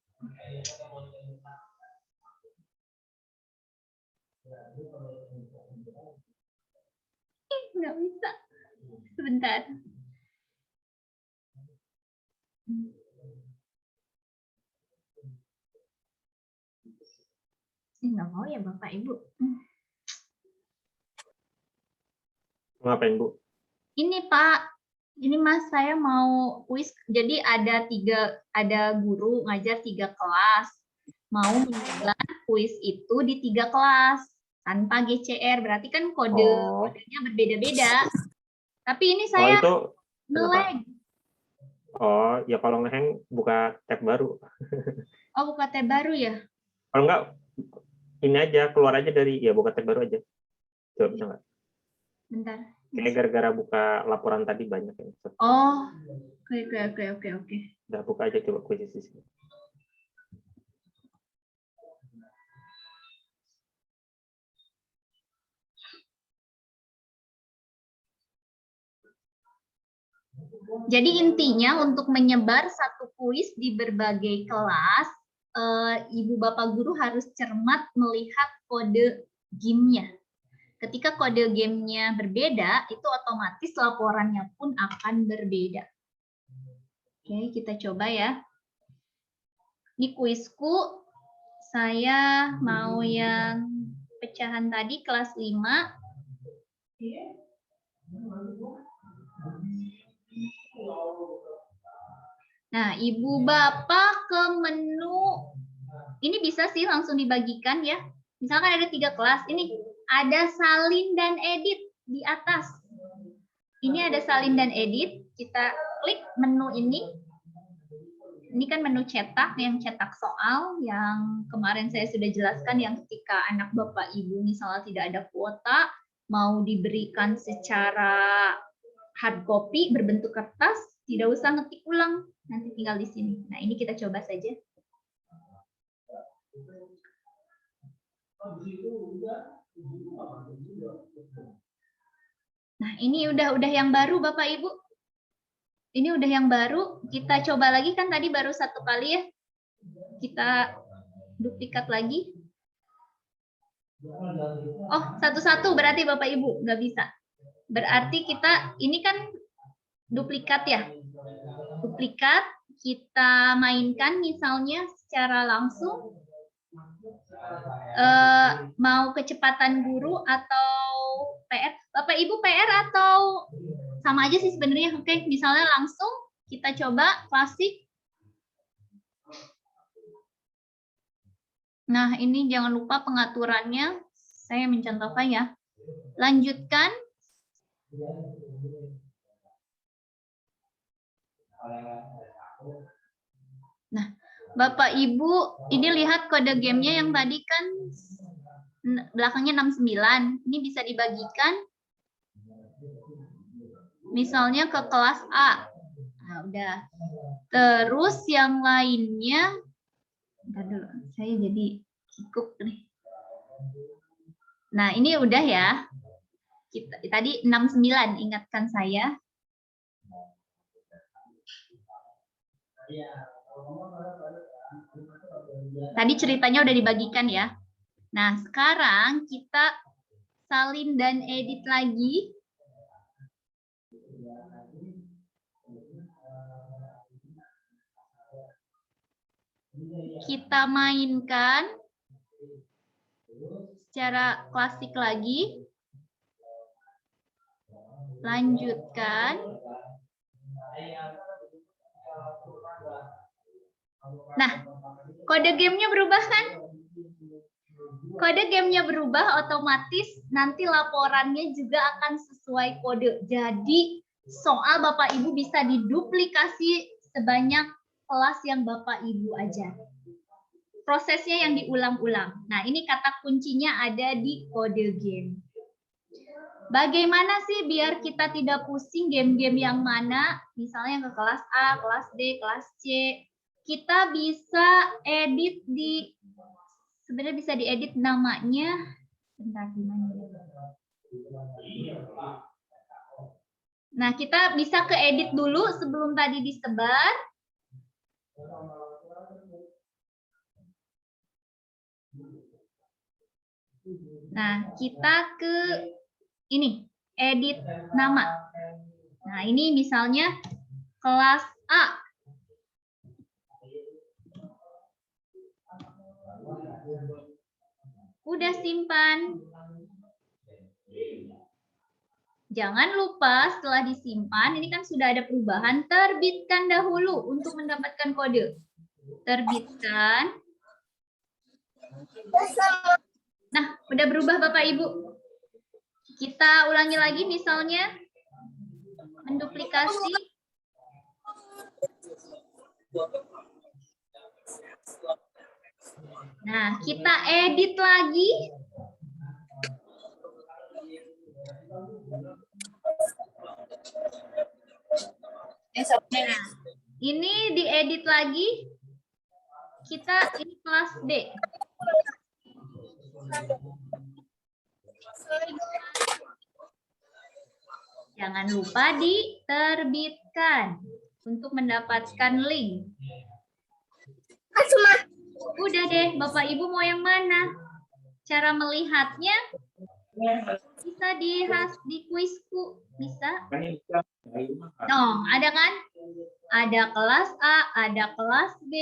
Nggak bisa. Sebentar. Nggak mau ya Bapak Ibu. Ngapain Bu? Ini Pak, ini Mas saya mau kuis. Jadi ada guru ngajar 3 kelas. Mau menyebar kuis itu di 3 kelas tanpa GCR. Berarti kan kodenya berbeda-beda. Tapi ini saya nge-lag. Oh, ya kalau nge-hang buka tab baru. Oh, buka tab baru ya? Kalau enggak, ini aja, keluar aja dari, ya buka tab baru aja. Coba bisa nggak? Bentar. Kayak gara-gara buka laporan tadi banyak yang. Oh, oke. Udah buka aja coba kuis di sini. Jadi intinya untuk menyebar satu kuis di berbagai kelas, Ibu Bapak Guru harus cermat melihat kode gamenya. Ketika kode gamenya berbeda, itu otomatis laporannya pun akan berbeda. Oke, kita coba ya. Di kuisku, saya mau yang pecahan tadi kelas 5. Nah, Ibu Bapak ke menu, ini bisa sih langsung dibagikan ya. Misalkan ada 3 kelas, ini ada salin dan edit di atas. Ini ada salin dan edit, kita klik menu ini. Ini kan menu cetak, yang cetak soal yang kemarin saya sudah jelaskan, yang ketika anak Bapak Ibu misalnya tidak ada kuota, mau diberikan secara hard copy berbentuk kertas, tidak usah ngetik ulang, nanti tinggal di sini. Nah, ini kita coba saja. Nah, ini udah yang baru Bapak Ibu. Ini udah yang baru, kita coba lagi, kan tadi baru 1 kali ya. Kita duplikat lagi. Oh, satu-satu berarti Bapak Ibu, nggak bisa. Berarti kita, ini kan duplikat ya. Duplikat, kita mainkan misalnya secara langsung. Mau kecepatan guru atau PR. Bapak Ibu PR atau sama aja sih sebenarnya. Oke, misalnya langsung kita coba klasik. Nah, ini jangan lupa pengaturannya. Saya mencontohkan ya. Lanjutkan. Nah, Bapak Ibu, ini lihat kode gamenya yang tadi kan belakangnya 69. Ini bisa dibagikan misalnya ke kelas A. Nah, udah. Terus yang lainnya, bentar dulu, saya jadi kikuk nih. Nah, ini udah ya. Tadi 69, ingatkan saya. Tadi ceritanya udah dibagikan ya. Nah, sekarang kita salin dan edit lagi. Kita mainkan secara klasik lagi. Lanjutkan. Nah, kode gamenya berubah kan? Kode gamenya berubah, otomatis nanti laporannya juga akan sesuai kode. Jadi soal Bapak Ibu bisa diduplikasi sebanyak kelas yang Bapak Ibu ajar. Prosesnya yang diulang-ulang. Nah, ini kata kuncinya ada di kode game. Bagaimana sih biar kita tidak pusing game-game yang mana? Misalnya yang ke kelas A, kelas D, kelas C. Kita bisa edit di, sebenarnya bisa diedit namanya. Bentar, gimana ya? Nah, kita bisa ke edit dulu sebelum tadi disebar. Nah, kita ke ini, edit nama. Nah, ini misalnya kelas A. Udah simpan. Jangan lupa setelah disimpan, ini kan sudah ada perubahan, terbitkan dahulu untuk mendapatkan kode. Terbitkan. Nah, udah berubah Bapak Ibu. Kita ulangi lagi misalnya menduplikasi. Nah, kita edit lagi. Nah, ini diedit lagi. Kita ini kelas D. Jangan lupa diterbitkan untuk mendapatkan link. Udah deh, Bapak Ibu mau yang mana? Cara melihatnya bisa di kuisku, bisa? Oh, ada kan? Ada kelas A, ada kelas B.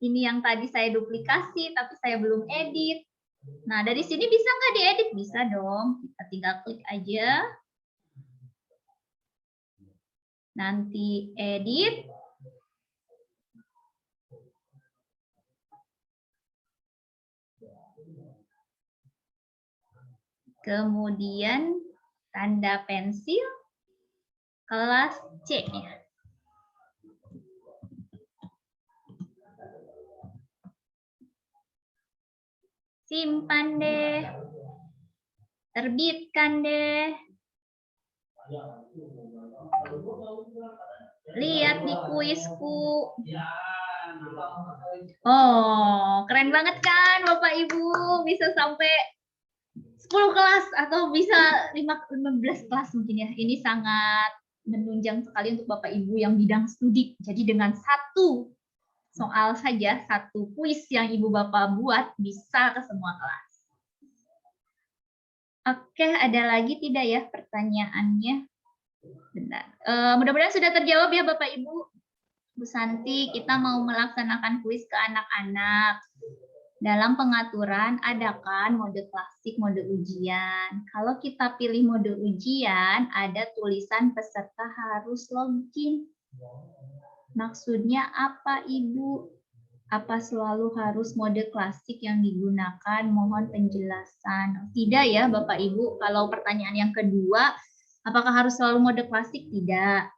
Ini yang tadi saya duplikasi, tapi saya belum edit. Nah, dari sini bisa nggak diedit? Bisa dong. Kita tinggal klik aja. Nanti edit. Kemudian tanda pensil kelas C. Simpan deh. Terbitkan deh. Lihat di kuisku. Oh, keren banget kan Bapak Ibu. Bisa sampai 10 kelas atau bisa 15 kelas mungkin ya. Ini sangat menunjang sekali untuk Bapak Ibu yang bidang studi. Jadi dengan satu soal saja, satu kuis yang Ibu Bapak buat bisa ke semua kelas. Oke, ada lagi tidak ya pertanyaannya? Bentar. Mudah-mudahan sudah terjawab ya Bapak Ibu. Bu Santi, kita mau melaksanakan kuis ke anak-anak. Dalam pengaturan ada kan mode klasik, mode ujian. Kalau kita pilih mode ujian, ada tulisan peserta harus login. Maksudnya apa Ibu? Apa selalu harus mode klasik yang digunakan? Mohon penjelasan. Tidak ya Bapak Ibu, kalau pertanyaan yang kedua, apakah harus selalu mode klasik? Tidak.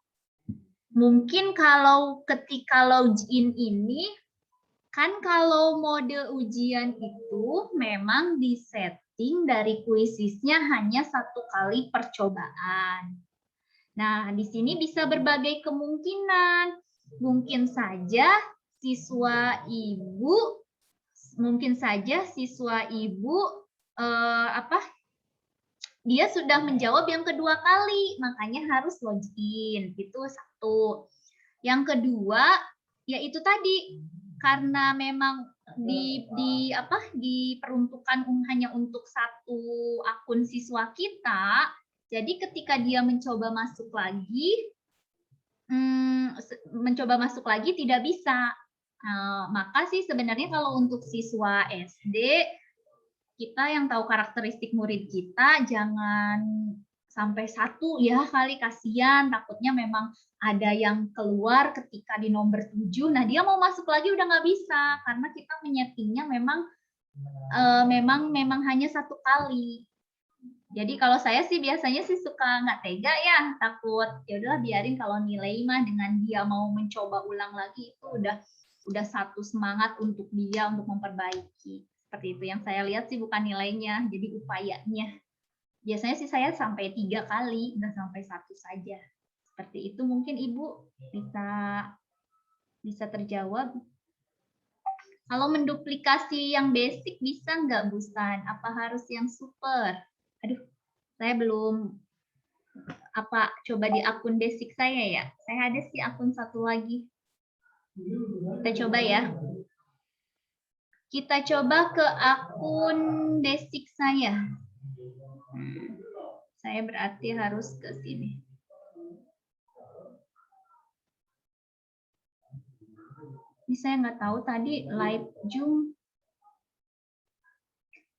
Mungkin kalau ketika login ini, kan kalau mode ujian itu memang disetting dari kuisisnya hanya 1 kali percobaan. Nah, di sini bisa berbagai kemungkinan. Mungkin saja siswa ibu dia sudah menjawab yang kedua kali, makanya harus login. Itu satu. Yang kedua, yaitu tadi karena memang diperuntukkan hanya untuk satu akun siswa kita, jadi ketika dia mencoba masuk lagi tidak bisa. Maka sih sebenarnya kalau untuk siswa SD, kita yang tahu karakteristik murid kita jangan sampai 1 ya kali, kasihan, takutnya memang ada yang keluar ketika di nomor 7, nah dia mau masuk lagi udah nggak bisa karena kita menyetingnya memang hanya 1 kali. Jadi kalau saya sih biasanya sih suka nggak tega ya, takut ya udahlah biarin, kalau nilai mah dengan dia mau mencoba ulang lagi itu udah satu semangat untuk dia untuk memperbaiki. Seperti itu yang saya lihat sih, bukan nilainya, jadi upayanya. Biasanya sih saya sampai 3 kali, nggak sampai 1 saja. Seperti itu mungkin Ibu bisa terjawab. Kalau menduplikasi yang basic bisa nggak Bu San? Apa harus yang super? Aduh, saya belum coba di akun basic saya ya. Saya ada sih akun satu lagi. Kita coba ya. Kita coba ke akun basic saya. Saya berarti harus ke sini. Ini saya nggak tahu tadi live Zoom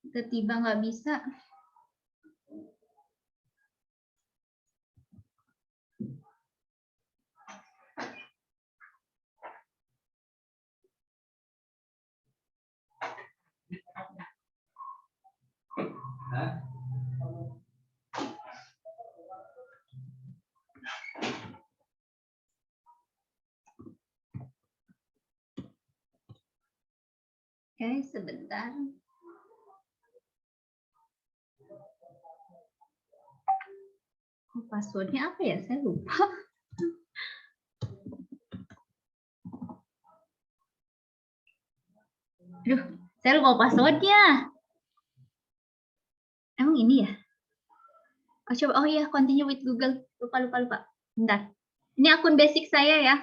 tiba-tiba nggak bisa. Oke, sebentar. Passwordnya apa ya? Saya lupa. Aduh, saya lupa passwordnya. Emang ini ya? Oh, coba. Oh iya, continue with Google. Lupa. Bentar. Ini akun basic saya ya.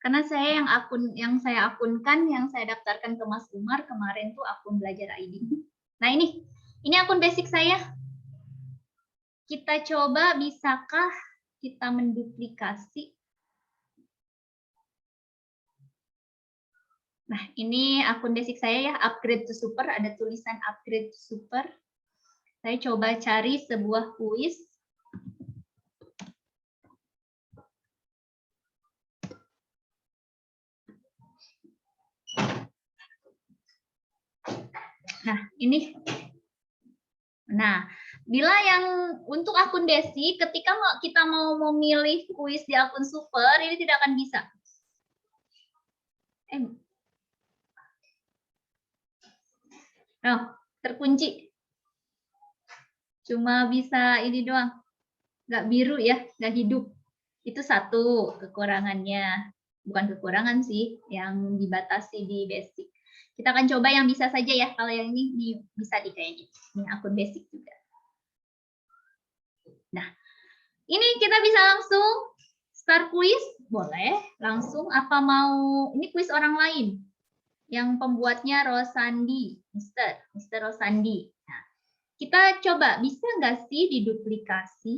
Karena saya yang saya akunkan, yang saya daftarkan ke Mas Umar kemarin tuh akun Belajar ID. Nah ini akun basic saya. Kita coba bisakah kita menduplikasi. Nah ini akun basic saya ya, upgrade to super, ada tulisan upgrade to super. Saya coba cari sebuah kuis. Nah, ini. Nah, Bila yang untuk akun basic, ketika kita mau memilih kuis di akun super, ini tidak akan bisa. Oh, terkunci. Cuma bisa ini doang. Nggak biru ya, nggak hidup. Itu satu kekurangannya. Bukan kekurangan sih, yang dibatasi di basic. Kita akan coba yang bisa saja ya. Kalau yang ini bisa di kayak gitu. Ini akun basic juga. Nah, ini kita bisa langsung start kuis. Boleh, langsung apa mau, ini kuis orang lain. Yang pembuatnya Rosandi, Mr. Rosandi. Nah, kita coba, bisa nggak sih diduplikasi?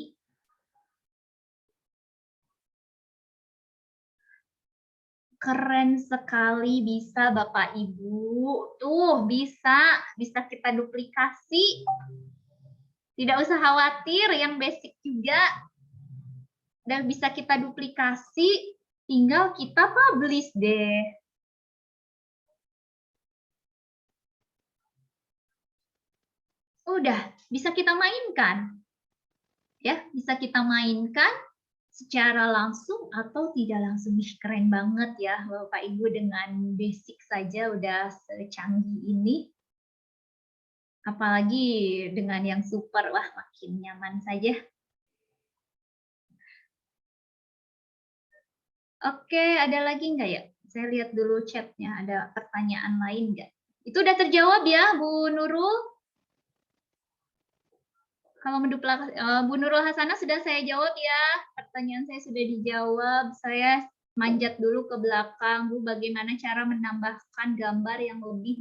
Keren sekali, bisa Bapak Ibu. Tuh, bisa kita duplikasi. Tidak usah khawatir, yang basic juga. Dan bisa kita duplikasi, tinggal kita publish deh. Udah, bisa kita mainkan. Ya, bisa kita mainkan secara langsung atau tidak langsung. Keren banget ya Bapak Ibu, dengan basic saja udah secanggih ini. Apalagi dengan yang super, wah makin nyaman saja. Oke, ada lagi nggak ya? Saya lihat dulu chatnya, ada pertanyaan lain nggak? Itu udah terjawab ya Bu Nurul? Kalau Bu Nurul Hasanah sudah saya jawab ya. Pertanyaan saya sudah dijawab. Saya manjat dulu ke belakang, Bu. Bagaimana cara menambahkan gambar yang lebih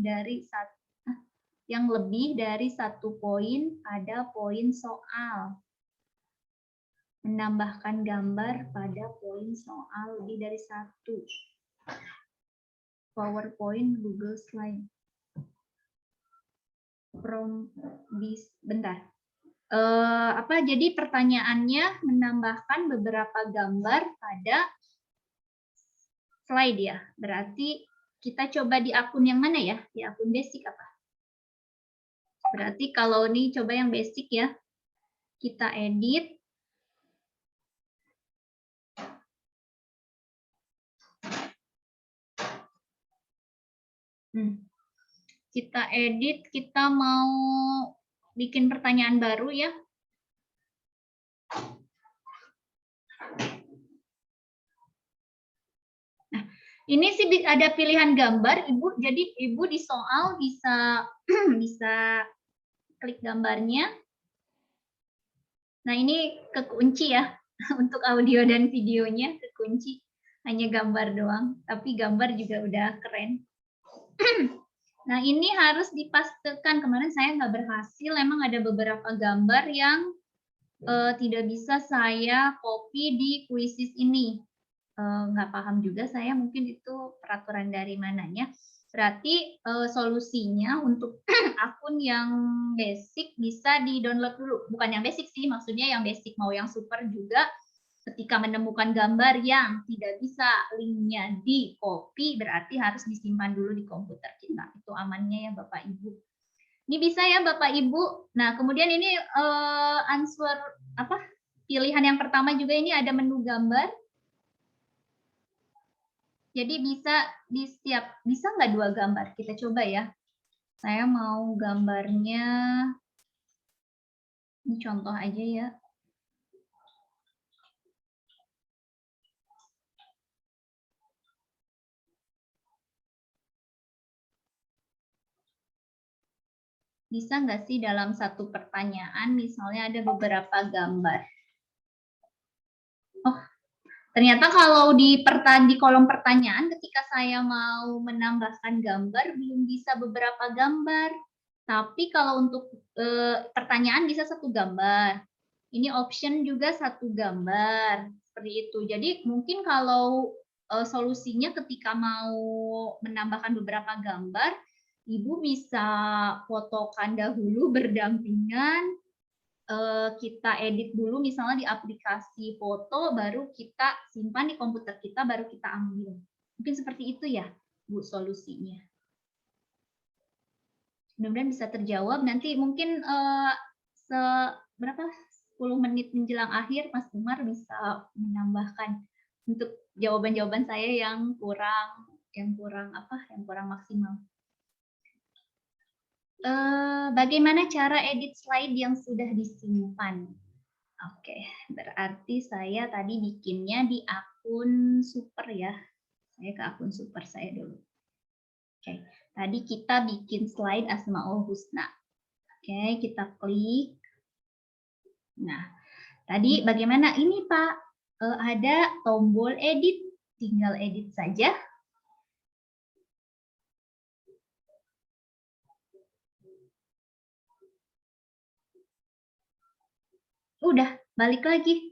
dari satu poin pada poin soal? Menambahkan gambar pada poin soal lebih dari satu. PowerPoint, Google Slide. Bentar. Jadi pertanyaannya menambahkan beberapa gambar pada slide ya. Berarti kita coba di akun yang mana ya? Di akun basic apa? Berarti kalau ini coba yang basic ya. Kita edit. Kita edit, kita mau bikin pertanyaan baru ya. Nah, ini sih ada pilihan gambar, Ibu. Jadi Ibu di soal bisa bisa klik gambarnya. Nah, ini kekunci ya. Untuk audio dan videonya kekunci. Hanya gambar doang, tapi gambar juga udah keren. Nah, ini harus dipastikan. Kemarin saya nggak berhasil, emang ada beberapa gambar yang tidak bisa saya copy di Quizzes ini. Nggak paham juga saya, mungkin itu peraturan dari mananya. Berarti solusinya untuk akun yang basic bisa di-download dulu. Bukan yang basic sih, maksudnya yang basic mau yang super juga. Ketika menemukan gambar yang tidak bisa linknya di copy, berarti harus disimpan dulu di komputer kita. Itu amannya ya Bapak Ibu. Ini bisa ya Bapak Ibu. Nah, kemudian ini pilihan yang pertama juga ini ada menu gambar. Jadi bisa nggak dua gambar? Kita coba ya. Saya mau gambarnya, ini contoh aja ya. Bisa nggak sih dalam satu pertanyaan, misalnya ada beberapa gambar. Oh, ternyata kalau di kolom pertanyaan, ketika saya mau menambahkan gambar, belum bisa beberapa gambar. Tapi kalau untuk pertanyaan bisa satu gambar. Ini option juga satu gambar. Seperti itu. Jadi mungkin kalau solusinya ketika mau menambahkan beberapa gambar, Ibu bisa fotokan dahulu berdampingan, kita edit dulu misalnya di aplikasi foto, baru kita simpan di komputer kita, baru kita ambil. Mungkin seperti itu ya, Bu, solusinya. Mudah-mudahan bisa terjawab. Nanti mungkin berapa 10 menit menjelang akhir Mas Umar bisa menambahkan untuk jawaban-jawaban saya yang kurang maksimal. Bagaimana cara edit slide yang sudah disimpan? Oke, berarti saya tadi bikinnya di akun super ya. Saya ke akun super saya dulu. Oke, tadi kita bikin slide Asmaul Husna. Oke, kita klik. Nah, tadi bagaimana ini Pak? Ada tombol edit, tinggal edit saja. Udah, balik lagi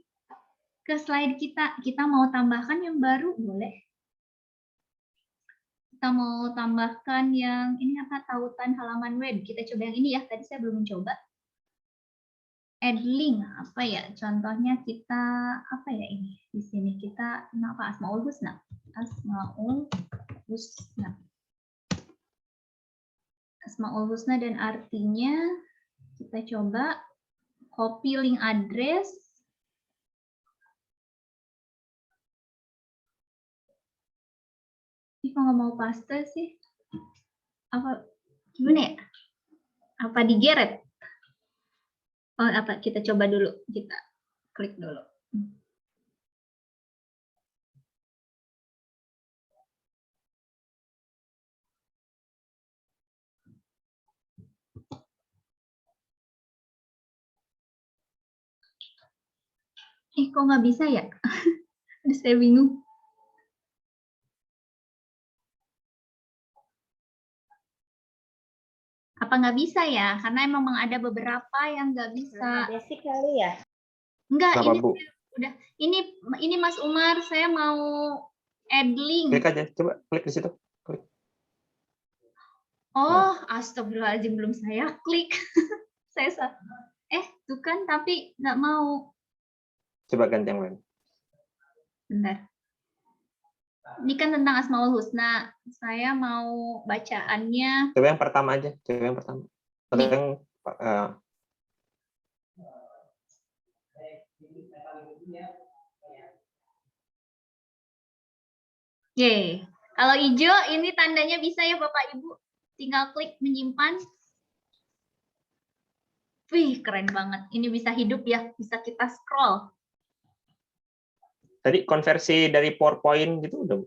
ke slide kita. Kita mau tambahkan yang baru, boleh. Kita mau tambahkan yang ini apa? Tautan halaman web. Kita coba yang ini ya. Tadi saya belum mencoba. Add link apa ya? Contohnya kita apa ya ini? Di sini kita apa? Asmaul Husna. Asmaul Husna. Asmaul Husna dan artinya kita coba copy link address. Ini kok nggak mau paste sih? Apa gimana ya? Apa digeret? Oh, apa? Kita coba dulu. Kita klik dulu. Kok nggak bisa ya? Aduh, saya bingung. Apa nggak bisa ya? Karena memang ada beberapa yang nggak bisa. Basic kali ya? Enggak, Kenapa, ini Bu? udah. Ini Mas Umar, saya mau add link. Klik aja, coba klik di situ. Klik. Oh, astagfirullahaladzim, belum saya klik. Saya tuh kan, tapi nggak mau. Coba ganti yang lain. Bentar. Ini kan tentang Asmaul Husna. Saya mau bacaannya. Coba yang pertama aja. Coba yang pertama. Atau yang Oke. Kalau hijau ini tandanya bisa ya Bapak Ibu. Tinggal klik menyimpan. Wih, keren banget. Ini bisa hidup ya. Bisa kita scroll. tadi konversi dari PowerPoint gitu udah.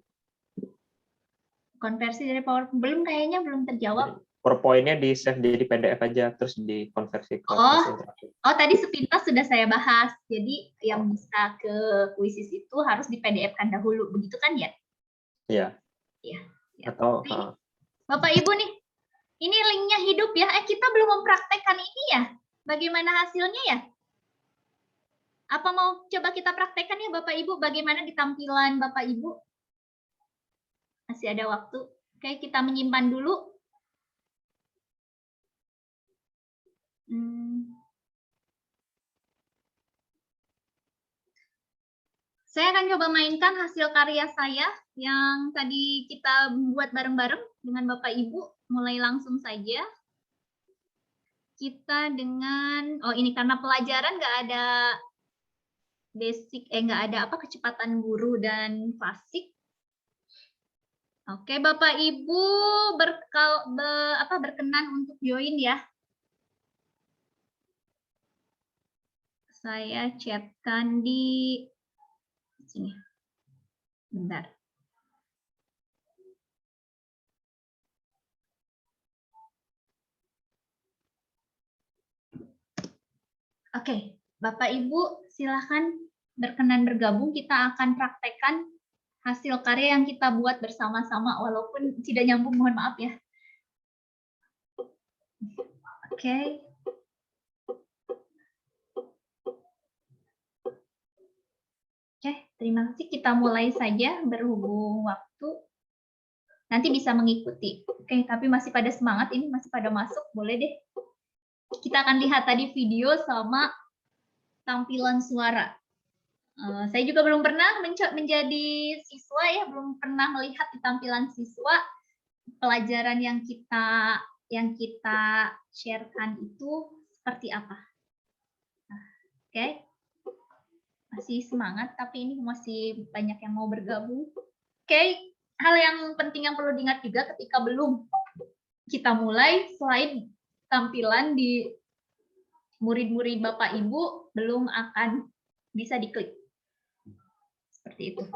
Konversi dari PowerPoint belum, kayaknya belum terjawab. PowerPoint-nya di save jadi PDF aja terus dikonversi ke interaktif. Oh, tadi sepintas sudah saya bahas. Jadi yang bisa ke Quizzes itu harus di PDF-kan dahulu, begitu kan ya? Iya. Iya. Atau Bapak Ibu nih, ini linknya hidup ya. Kita belum mempraktekkan ini ya. Bagaimana hasilnya ya? Apa mau coba kita praktekkan ya Bapak Ibu? Bagaimana di tampilan Bapak Ibu? Masih ada waktu. Oke, kita menyimpan dulu. Saya akan coba mainkan hasil karya saya yang tadi kita buat bareng-bareng dengan Bapak Ibu. Mulai langsung saja. Kita dengan, ini karena pelajaran nggak ada basic, nggak ada apa kecepatan guru dan fasik. Oke, Bapak Ibu berkenan untuk join ya. Saya chatkan di sini. Bentar. Oke, Bapak Ibu silahkan berkenan bergabung. Kita akan praktekkan hasil karya yang kita buat bersama-sama, walaupun tidak nyambung, mohon maaf ya. Oke. Oke, terima kasih. Kita mulai saja berhubung waktu. Nanti bisa mengikuti. Oke, tapi masih pada semangat, ini masih pada masuk, boleh deh. Kita akan lihat tadi video sama tampilan suara. Saya juga belum pernah menjadi siswa ya, belum pernah melihat di tampilan siswa pelajaran yang kita sharekan itu seperti apa. Oke. Masih semangat, tapi ini masih banyak yang mau bergabung. Oke, hal yang penting yang perlu diingat juga ketika belum kita mulai, selain tampilan di murid-murid Bapak Ibu belum akan bisa diklik. Seperti itu.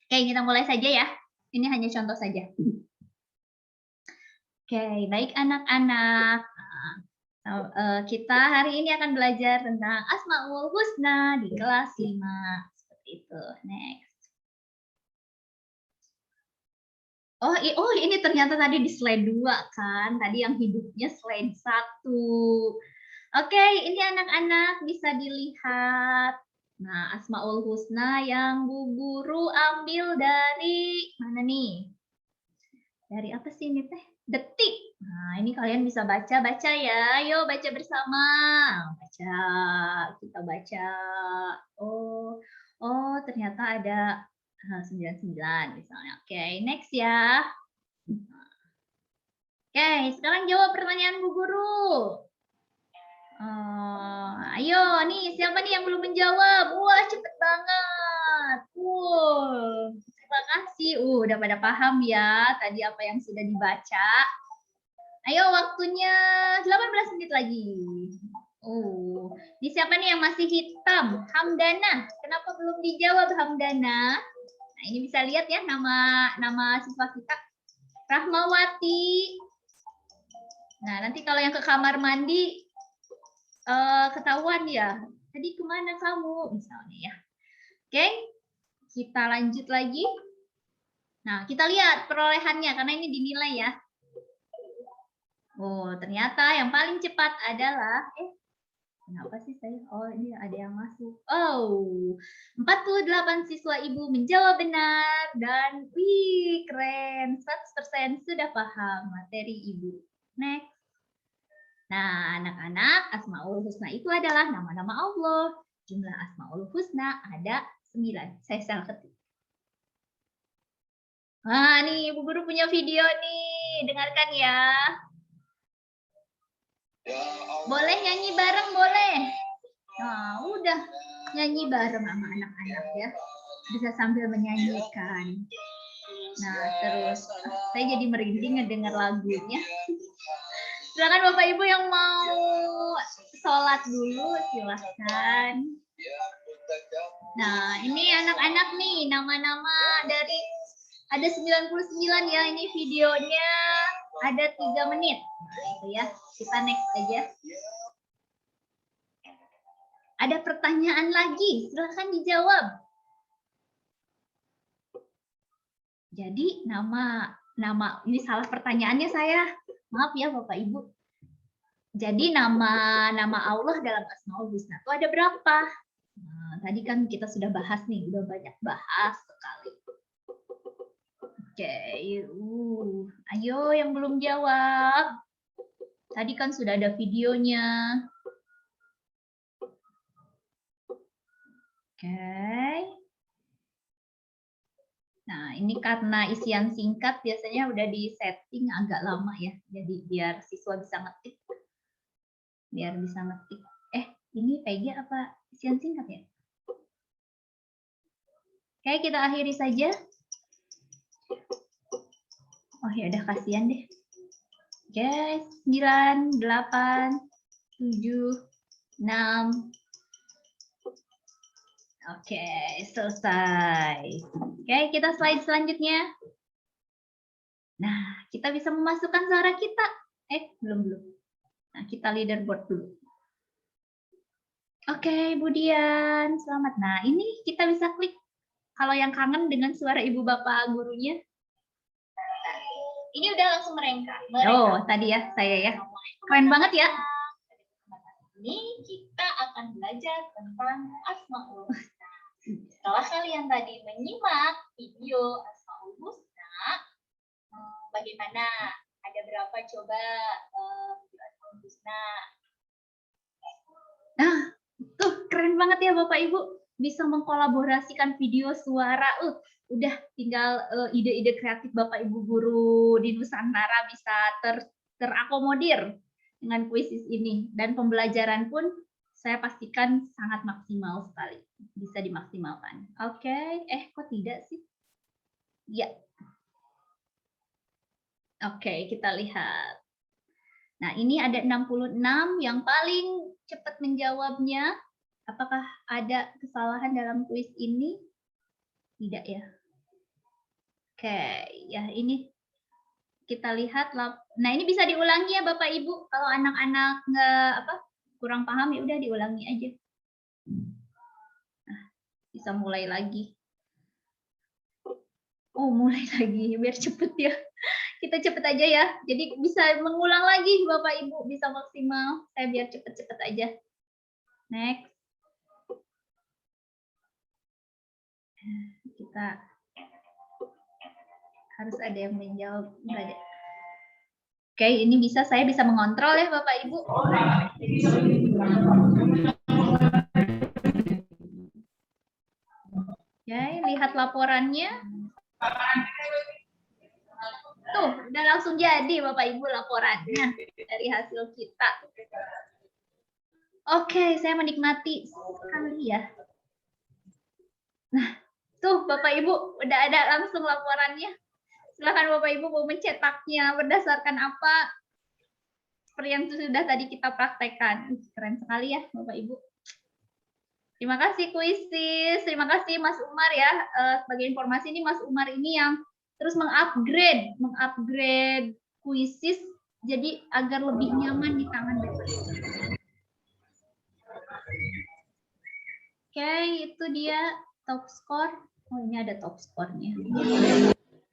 Oke, kita mulai saja ya. Ini hanya contoh saja. Oke, baik anak-anak. Kita hari ini akan belajar tentang Asmaul Husna di kelas 5. Seperti itu. Next. Oh, ini ternyata tadi di slide 2 kan. Tadi yang hidupnya slide 1. Oke, ini anak-anak bisa dilihat. Nah, Asmaul Husna yang Bu Guru ambil dari mana nih? Dari apa sih ini teh? Detik. Nah, ini kalian bisa baca-baca ya. Ayo baca bersama. Baca. Kita baca. Oh, ternyata ada 99 misalnya. Oke, next ya. Oke, sekarang jawab pertanyaan Bu Guru. Ayo, nih siapa nih yang belum menjawab? Wah, cepet banget. Terima kasih. Udah pada paham ya tadi apa yang sudah dibaca. Ayo, waktunya 18 menit lagi. Ini siapa nih yang masih hitam? Hamdana. Kenapa belum dijawab Hamdana? Nah, ini bisa lihat ya nama siswa kita. Rahmawati. Nah, nanti kalau yang ke kamar mandi ketahuan ya. Tadi kemana kamu? Misalnya ya. Oke, kita lanjut lagi. Nah, kita lihat perolehannya karena ini dinilai ya. Ternyata yang paling cepat adalah kenapa sih saya? Ini ada yang masuk. 48 siswa Ibu menjawab benar dan keren. 100% sudah paham materi Ibu. Next. Nah, anak-anak, Asmaul Husna itu adalah nama-nama Allah. Jumlah Asmaul Husna ada 9. Saya salah ketik. Nah, nih Bu Guru punya video nih. Dengarkan ya. Boleh nyanyi bareng, boleh. Nah, udah nyanyi bareng sama anak-anak ya. Bisa sambil menyanyikan. Nah, terus saya jadi merinding ngedengar lagunya. Silakan Bapak Ibu yang mau sholat dulu, silahkan. Nah, ini anak-anak nih, nama-nama dari ada 99 ya, ini videonya ada 3 menit. Nah, itu ya, kita next aja. Ada pertanyaan lagi, silahkan dijawab. Jadi nama ini salah pertanyaannya saya. Maaf ya Bapak Ibu. Jadi nama Allah dalam Asmaul Husna itu ada berapa? Nah, tadi kan kita sudah bahas nih, udah banyak bahas sekali. Oke, ayo yang belum jawab. Tadi kan sudah ada videonya. Oke. Nah, ini karena isian singkat biasanya udah di setting agak lama ya. Jadi biar siswa bisa ngetik. Ini PG apa isian singkat ya? Oke, kita akhiri saja. Ya udah kasihan deh. Guys, 9, 8, 7, 6. Oke, selesai. Oke, kita slide selanjutnya. Nah, kita bisa memasukkan suara kita. Belum. Nah, kita leaderboard dulu. Oke, Bu Dian, selamat. Nah, ini kita bisa klik kalau yang kangen dengan suara ibu bapak gurunya. Ini udah langsung merengkang. Tadi ya, saya ya. Keren banget ya. Ini kita akan belajar tentang Asmaul Husna. Setelah kalian tadi menyimak video Asmaul Husna, bagaimana? Ada berapa coba video Asmaul Husna? Tuh keren banget ya Bapak Ibu. bisa mengkolaborasikan video suara. Udah tinggal ide-ide kreatif Bapak Ibu guru di Nusantara bisa terakomodir dengan kuisis ini, dan pembelajaran pun saya pastikan sangat maksimal sekali, bisa dimaksimalkan. Oke, kok tidak sih? Ya. Oke, kita lihat. Nah, ini ada 66 yang paling cepat menjawabnya. Apakah ada kesalahan dalam kuis ini? Tidak ya. Oke, ya ini kita lihat. Nah, ini bisa diulangi ya Bapak Ibu. Kalau anak-anak kurang paham ya udah diulangi aja. Nah, bisa mulai lagi. Oh, mulai lagi biar cepet ya. Kita cepet aja ya. Jadi bisa mengulang lagi Bapak Ibu, bisa maksimal. Saya biar cepet-cepet aja. Next. Kita harus ada yang menjawab. Oke, ini saya bisa mengontrol ya Bapak Ibu. Oke, lihat laporannya. Tuh, udah langsung jadi Bapak Ibu laporannya dari hasil kita. Oke, saya menikmati sekali ya. Nah, tuh Bapak Ibu udah ada langsung laporannya. Silakan Bapak Ibu mau mencetaknya berdasarkan apa seperti yang sudah tadi kita praktekkan. Keren sekali ya Bapak Ibu. Terima kasih kuisis, terima kasih Mas Umar ya. Sebagai informasi ini Mas Umar ini yang terus mengupgrade kuisis jadi agar lebih nyaman di tangan Bapak Ibu. Oke, itu dia top score. Oh, ini ada top score-nya.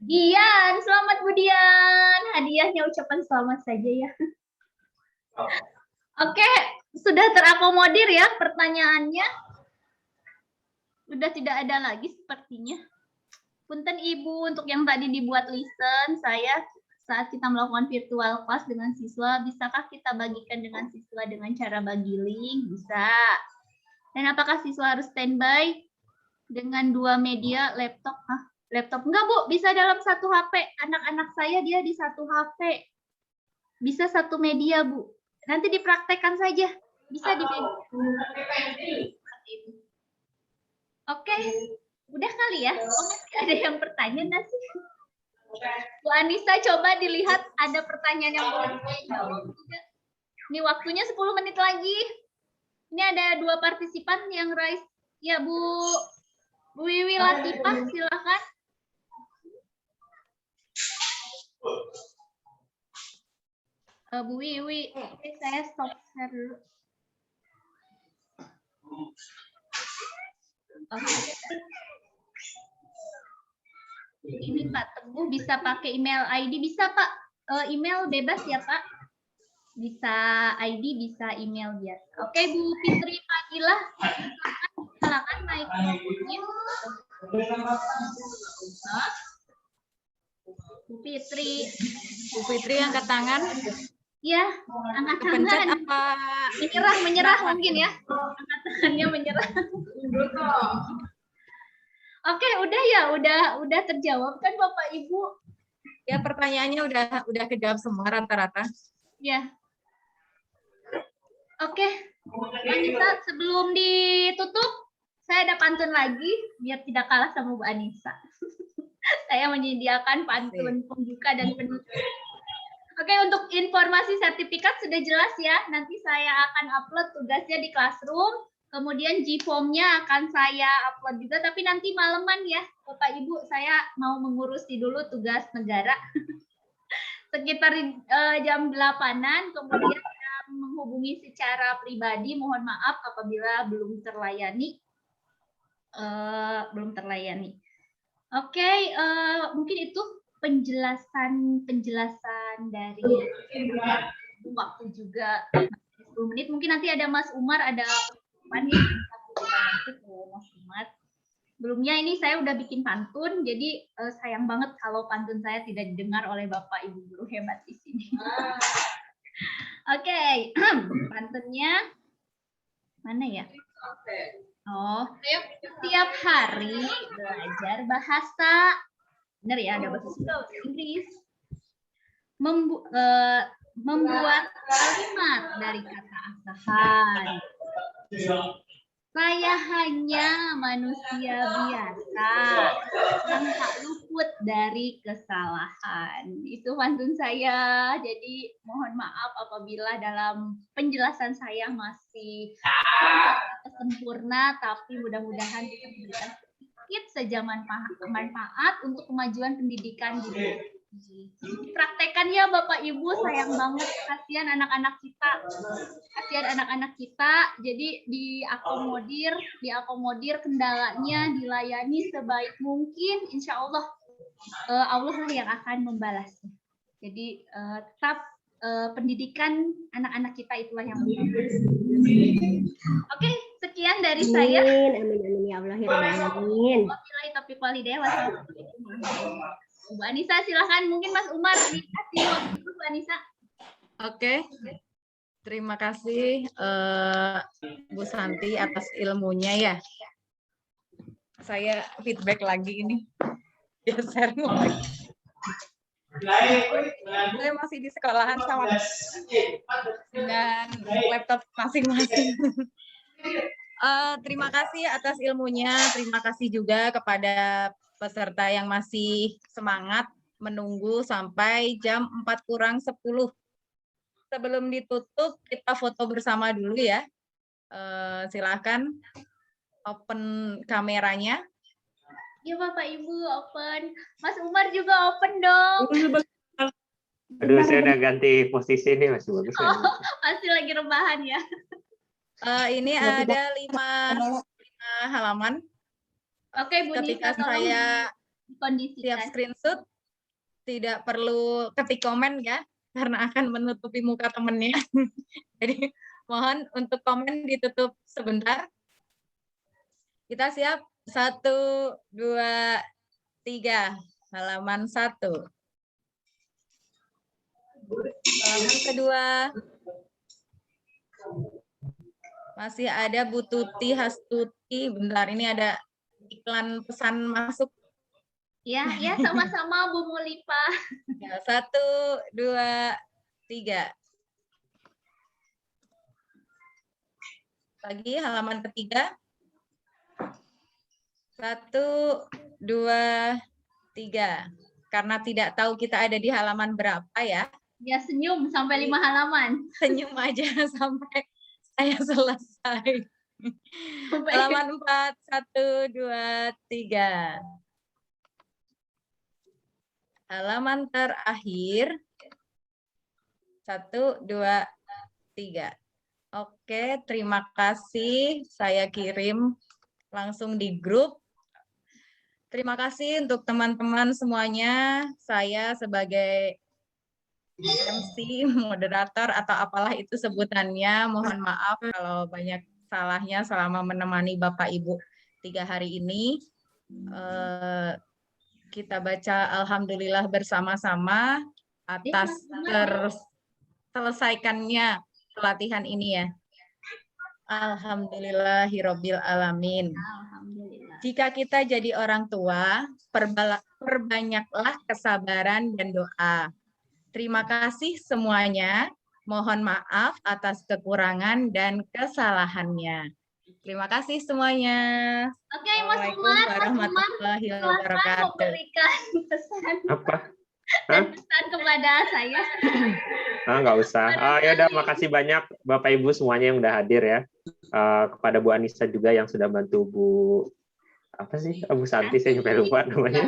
Dian, selamat Bu Dian. Hadiahnya ucapan selamat saja ya. Oke, sudah terakomodir ya pertanyaannya. Sudah tidak ada lagi sepertinya. Punten Ibu, untuk yang tadi dibuat listen, saya saat kita melakukan virtual class dengan siswa, bisakah kita bagikan dengan siswa dengan cara bagi link? Bisa. Dan apakah siswa harus standby dengan 2 media, laptop? Laptop enggak Bu, bisa dalam 1 HP. Anak-anak saya dia di 1 HP. Bisa 1 media Bu. Nanti dipraktekkan saja. Bisa di media. Oke, udah kali ya? Oh, masih ada yang pertanyaan nasi? Bu Anissa coba dilihat ada pertanyaan yang boleh dijawab juga. Ini waktunya 10 menit lagi. Ini ada 2 partisipan yang raise. Ya Bu Wiwi Latifah, silakan. Bu Wiwi, oke, saya stop share dulu. Oke. Ini Pak Teguh bisa pakai email ID, bisa Pak. Email bebas ya Pak. Bisa ID, bisa email biasa. Oke, Bu Fitri Fadilah, silakan naik mic-nya. Bu Fitri angkat tangan. Ya, angkat tangan. Apa? Menyerah mungkin ya. Angkat tangannya menyerah. Oke, udah ya, udah terjawab kan Bapak Ibu? Ya, pertanyaannya udah kejawab semua rata-rata. Ya. Oke, Anissa, sebelum ditutup, saya ada pantun lagi, biar tidak kalah sama Bu Anissa. Saya menyediakan pantun pembuka dan penutup. Oke, untuk informasi sertifikat sudah jelas ya. Nanti saya akan upload tugasnya di Classroom. Kemudian G-form-nya akan saya upload juga, tapi nanti malaman ya, Bapak Ibu, saya mau mengurusi dulu tugas negara. Sekitar jam 8-an, kemudian menghubungi secara pribadi, mohon maaf apabila belum terlayani. Oke, mungkin itu penjelasan dari waktu juga 10 menit. Mungkin nanti ada Mas Umar, ada Mas Umar. Sebelumnya ini saya udah bikin pantun, jadi sayang banget kalau pantun saya tidak didengar oleh Bapak Ibu guru hebat di sini. Oke, pantunnya mana ya? Oh, setiap hari belajar bahasa. Benar ya, ada bahasa Sunda, bahasa Inggris. Membuat kalimat dari kata asahan. Saya hanya manusia biasa yang tak luput dari kesalahan. Itu pantun saya. Jadi mohon maaf apabila dalam penjelasan saya masih sempurna, tapi mudah-mudahan bisa memberikan sedikit saja manfaat untuk kemajuan pendidikan di praktekan ya Bapak Ibu, sayang banget, kasihan anak-anak kita, jadi diakomodir kendalanya, dilayani sebaik mungkin, insya Allah Allah lah yang akan membalasnya. Jadi tetap pendidikan anak-anak kita itulah yang Oke, sekian dari saya. Amin ya Allahirrahmanirrahim. Wabillahi taufiq wal hidayah. Wassalamualaikum warahmatullahi wabarakatuh. Bu Anissa silahkan, mungkin Mas Umar dikasih waktu dulu, Bu Anissa. Oke. Terima kasih Bu Santi atas ilmunya ya. Saya feedback lagi ini. Geser lagi. Saya masih di sekolahan sama dengan laptop masing-masing. Terima kasih atas ilmunya. Terima kasih juga kepada peserta yang masih semangat menunggu sampai jam 4:40. Sebelum ditutup, kita foto bersama dulu ya. Silakan open kameranya. Ya Bapak Ibu, open. Mas Umar juga open dong. Aduh, saya udah ganti posisi nih, masih bagus. Pasti lagi rebahan ya. Ini ada 5 halaman. Oke, Bu Ketika Nisa, tolong saya dikondisikan. siap screenshot, tidak perlu ketik komen ya, karena akan menutupi muka temennya. Jadi mohon untuk komen ditutup sebentar. Kita siap. 1, 2, 3. Halaman 1. Halaman kedua. Masih ada Bu Tuti Hastuti. Bentar, ini ada iklan pesan masuk. Ya, sama-sama Bu Mulipa. Ya, 1, 2, 3. Lagi halaman ketiga. 1, 2, 3. Karena tidak tahu kita ada di halaman berapa ya. Ya, senyum sampai 5 halaman. Senyum aja sampai saya selesai. Halaman 4, 1, 2, 3. Halaman terakhir. 1, 2, 3. Oke, terima kasih. Saya kirim langsung di grup. Terima kasih untuk teman-teman semuanya. Saya sebagai MC, moderator, atau apalah itu sebutannya, mohon maaf kalau banyak salahnya selama menemani Bapak Ibu 3 hari ini. Kita baca Alhamdulillah bersama-sama atas terselesaikannya pelatihan ini ya. Alhamdulillahirabbil alamin. Jika kita jadi orang tua, perbanyaklah kesabaran dan doa. Terima kasih semuanya. Mohon maaf atas kekurangan dan kesalahannya. Terima kasih semuanya. Oke, Mas Umar, warahmatullahi wabarakatuh. Memberikan pesan. Apa? Dan pesan kepada saya. Nggak usah. Ya udah, makasih banyak Bapak Ibu semuanya yang udah hadir ya. Kepada Bu Anissa juga yang sudah bantu Bu apa sih? Bu Santi, saya sampai lupa namanya.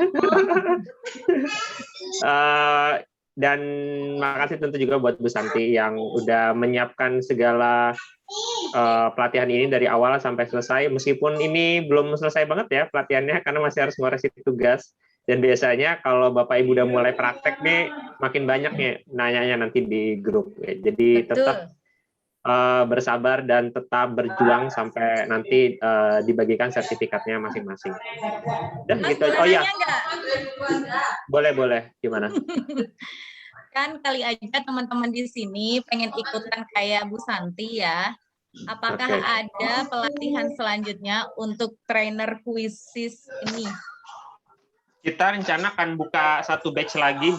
Dan makasih tentu juga buat Bu Santi yang udah menyiapkan segala pelatihan ini dari awal sampai selesai. Meskipun ini belum selesai banget ya pelatihannya karena masih harus ngoreksi tugas. Dan biasanya kalau Bapak Ibu udah mulai praktek nih, makin banyak nih nanyanya nanti di grup. Jadi tetap bersabar dan tetap berjuang sampai nanti dibagikan sertifikatnya masing-masing. Udah gitu. Oh ya, boleh. Gimana? Kan kali aja teman-teman di sini pengen ikutan kayak Bu Santi ya. Apakah Oke. ada pelatihan selanjutnya untuk trainer kuisis ini? Kita rencana akan buka satu batch lagi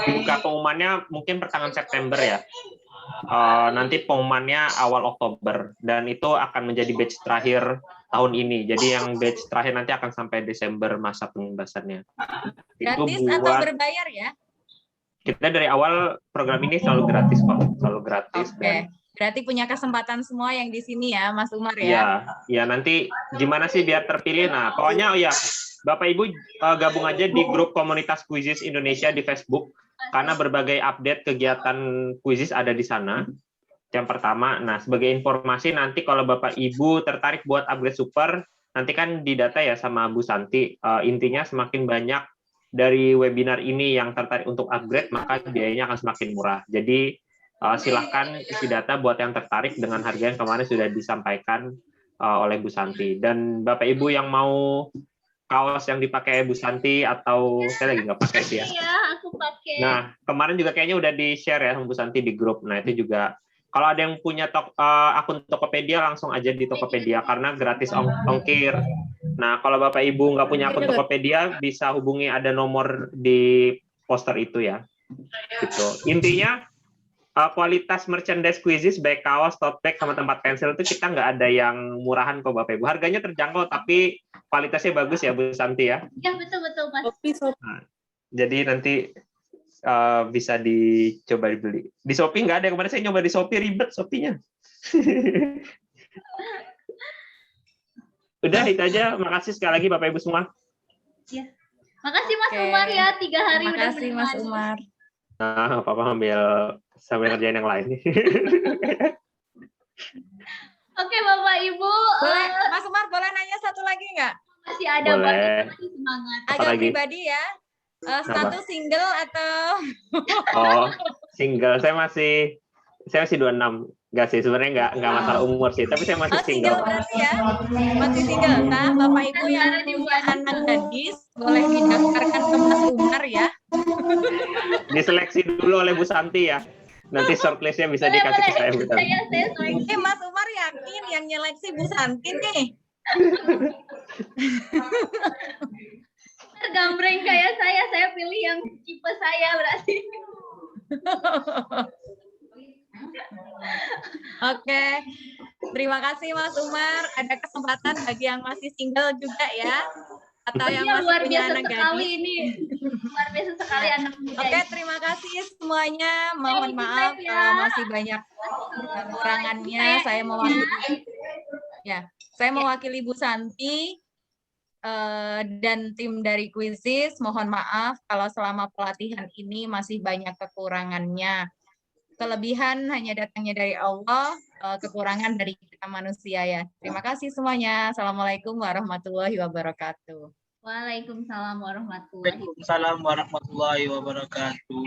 dibuka pengumumannya mungkin pertengahan September ya. Nanti pengumumannya awal Oktober dan itu akan menjadi batch terakhir tahun ini. Jadi yang batch terakhir nanti akan sampai Desember masa penugasannya. Gratis Itu atau buat berbayar ya? kita dari awal program ini selalu gratis kok, selalu gratis. Oke. Berarti punya kesempatan semua yang di sini ya, Mas Umar ya? Ya, ya nanti gimana sih biar terpilih? Nah, pokoknya ya Bapak Ibu gabung aja di grup komunitas Quizizz Indonesia di Facebook karena berbagai update kegiatan Quizizz ada di sana. Yang pertama, nah sebagai informasi nanti kalau Bapak Ibu tertarik buat upgrade super, nanti kan didata ya sama Bu Santi. Intinya semakin banyak dari webinar ini yang tertarik untuk upgrade, maka biayanya akan semakin murah. Jadi silahkan isi data buat yang tertarik dengan harga yang kemarin sudah disampaikan oleh Bu Santi. Dan Bapak Ibu yang mau kaos yang dipakai Bu Santi atau saya lagi nggak pakai sih ya. Iya, aku pakai. Nah, kemarin juga kayaknya udah di-share ya sama Bu Santi di grup. Nah, itu juga kalau ada yang punya akun Tokopedia langsung aja di Tokopedia karena gratis ongkir. Nah, kalau Bapak Ibu nggak punya akun Tokopedia bisa hubungi ada nomor di poster itu ya. Gitu. Intinya kualitas merchandise Quizizz baik kaos, tote bag sama tempat pensil itu kita nggak ada yang murahan kok Bapak Ibu. Harganya terjangkau tapi kualitasnya bagus ya Bu Santi ya. Ya, betul-betul, Mas. Nah, jadi nanti bisa dicoba dibeli. Di Shopee nggak ada, kemarin saya nyoba di Shopee ribet Shopee-nya. Udah itu aja, makasih sekali lagi Bapak Ibu semua. Ya. Makasih Mas Oke. Umar ya, 3 hari Terima udah kasih Mas menemani. Umar. Nah, Papa sambil ngerjain yang lain. Oke Bapak Ibu, Boleh, Mas Umar boleh nanya satu lagi nggak? masih ada Boleh. Bapak, masih semangat. Apa Agak lagi? pribadi ya. Status single atau Oh, single. Saya masih 26. Enggak sih, sebenarnya enggak masalah umur sih, tapi saya masih single single. berarti ya? Masih single. Nah, Bapak Ibu yang punya anak gadis boleh didaftarkan ke Mas Umar ya. Diseleksi dulu oleh Bu Santi ya. Nanti shortlist-nya bisa dikasih ke saya. Saya seleksi. Mas Umar yakin yang nyeleksi Bu Santi nih? Gambreng kayak saya pilih yang tipe saya berarti. Oke, terima kasih Mas Umar. Ada kesempatan bagi yang masih single juga ya, atau yang Iya, masih luar punya biasa anak sekali gadis. ini. Luar biasa sekali anak muda. Oke, terima kasih semuanya. Mohon maaf kalau masih banyak kekurangannya. Saya mewakili Bu Santi dan tim dari Quizizz. Mohon maaf kalau selama pelatihan ini masih banyak kekurangannya. Kelebihan hanya datangnya dari Allah, kekurangan dari kita manusia ya. Terima kasih semuanya. Assalamualaikum warahmatullahi wabarakatuh. Waalaikumsalam warahmatullahi wabarakatuh. Waalaikumsalam warahmatullahi wabarakatuh.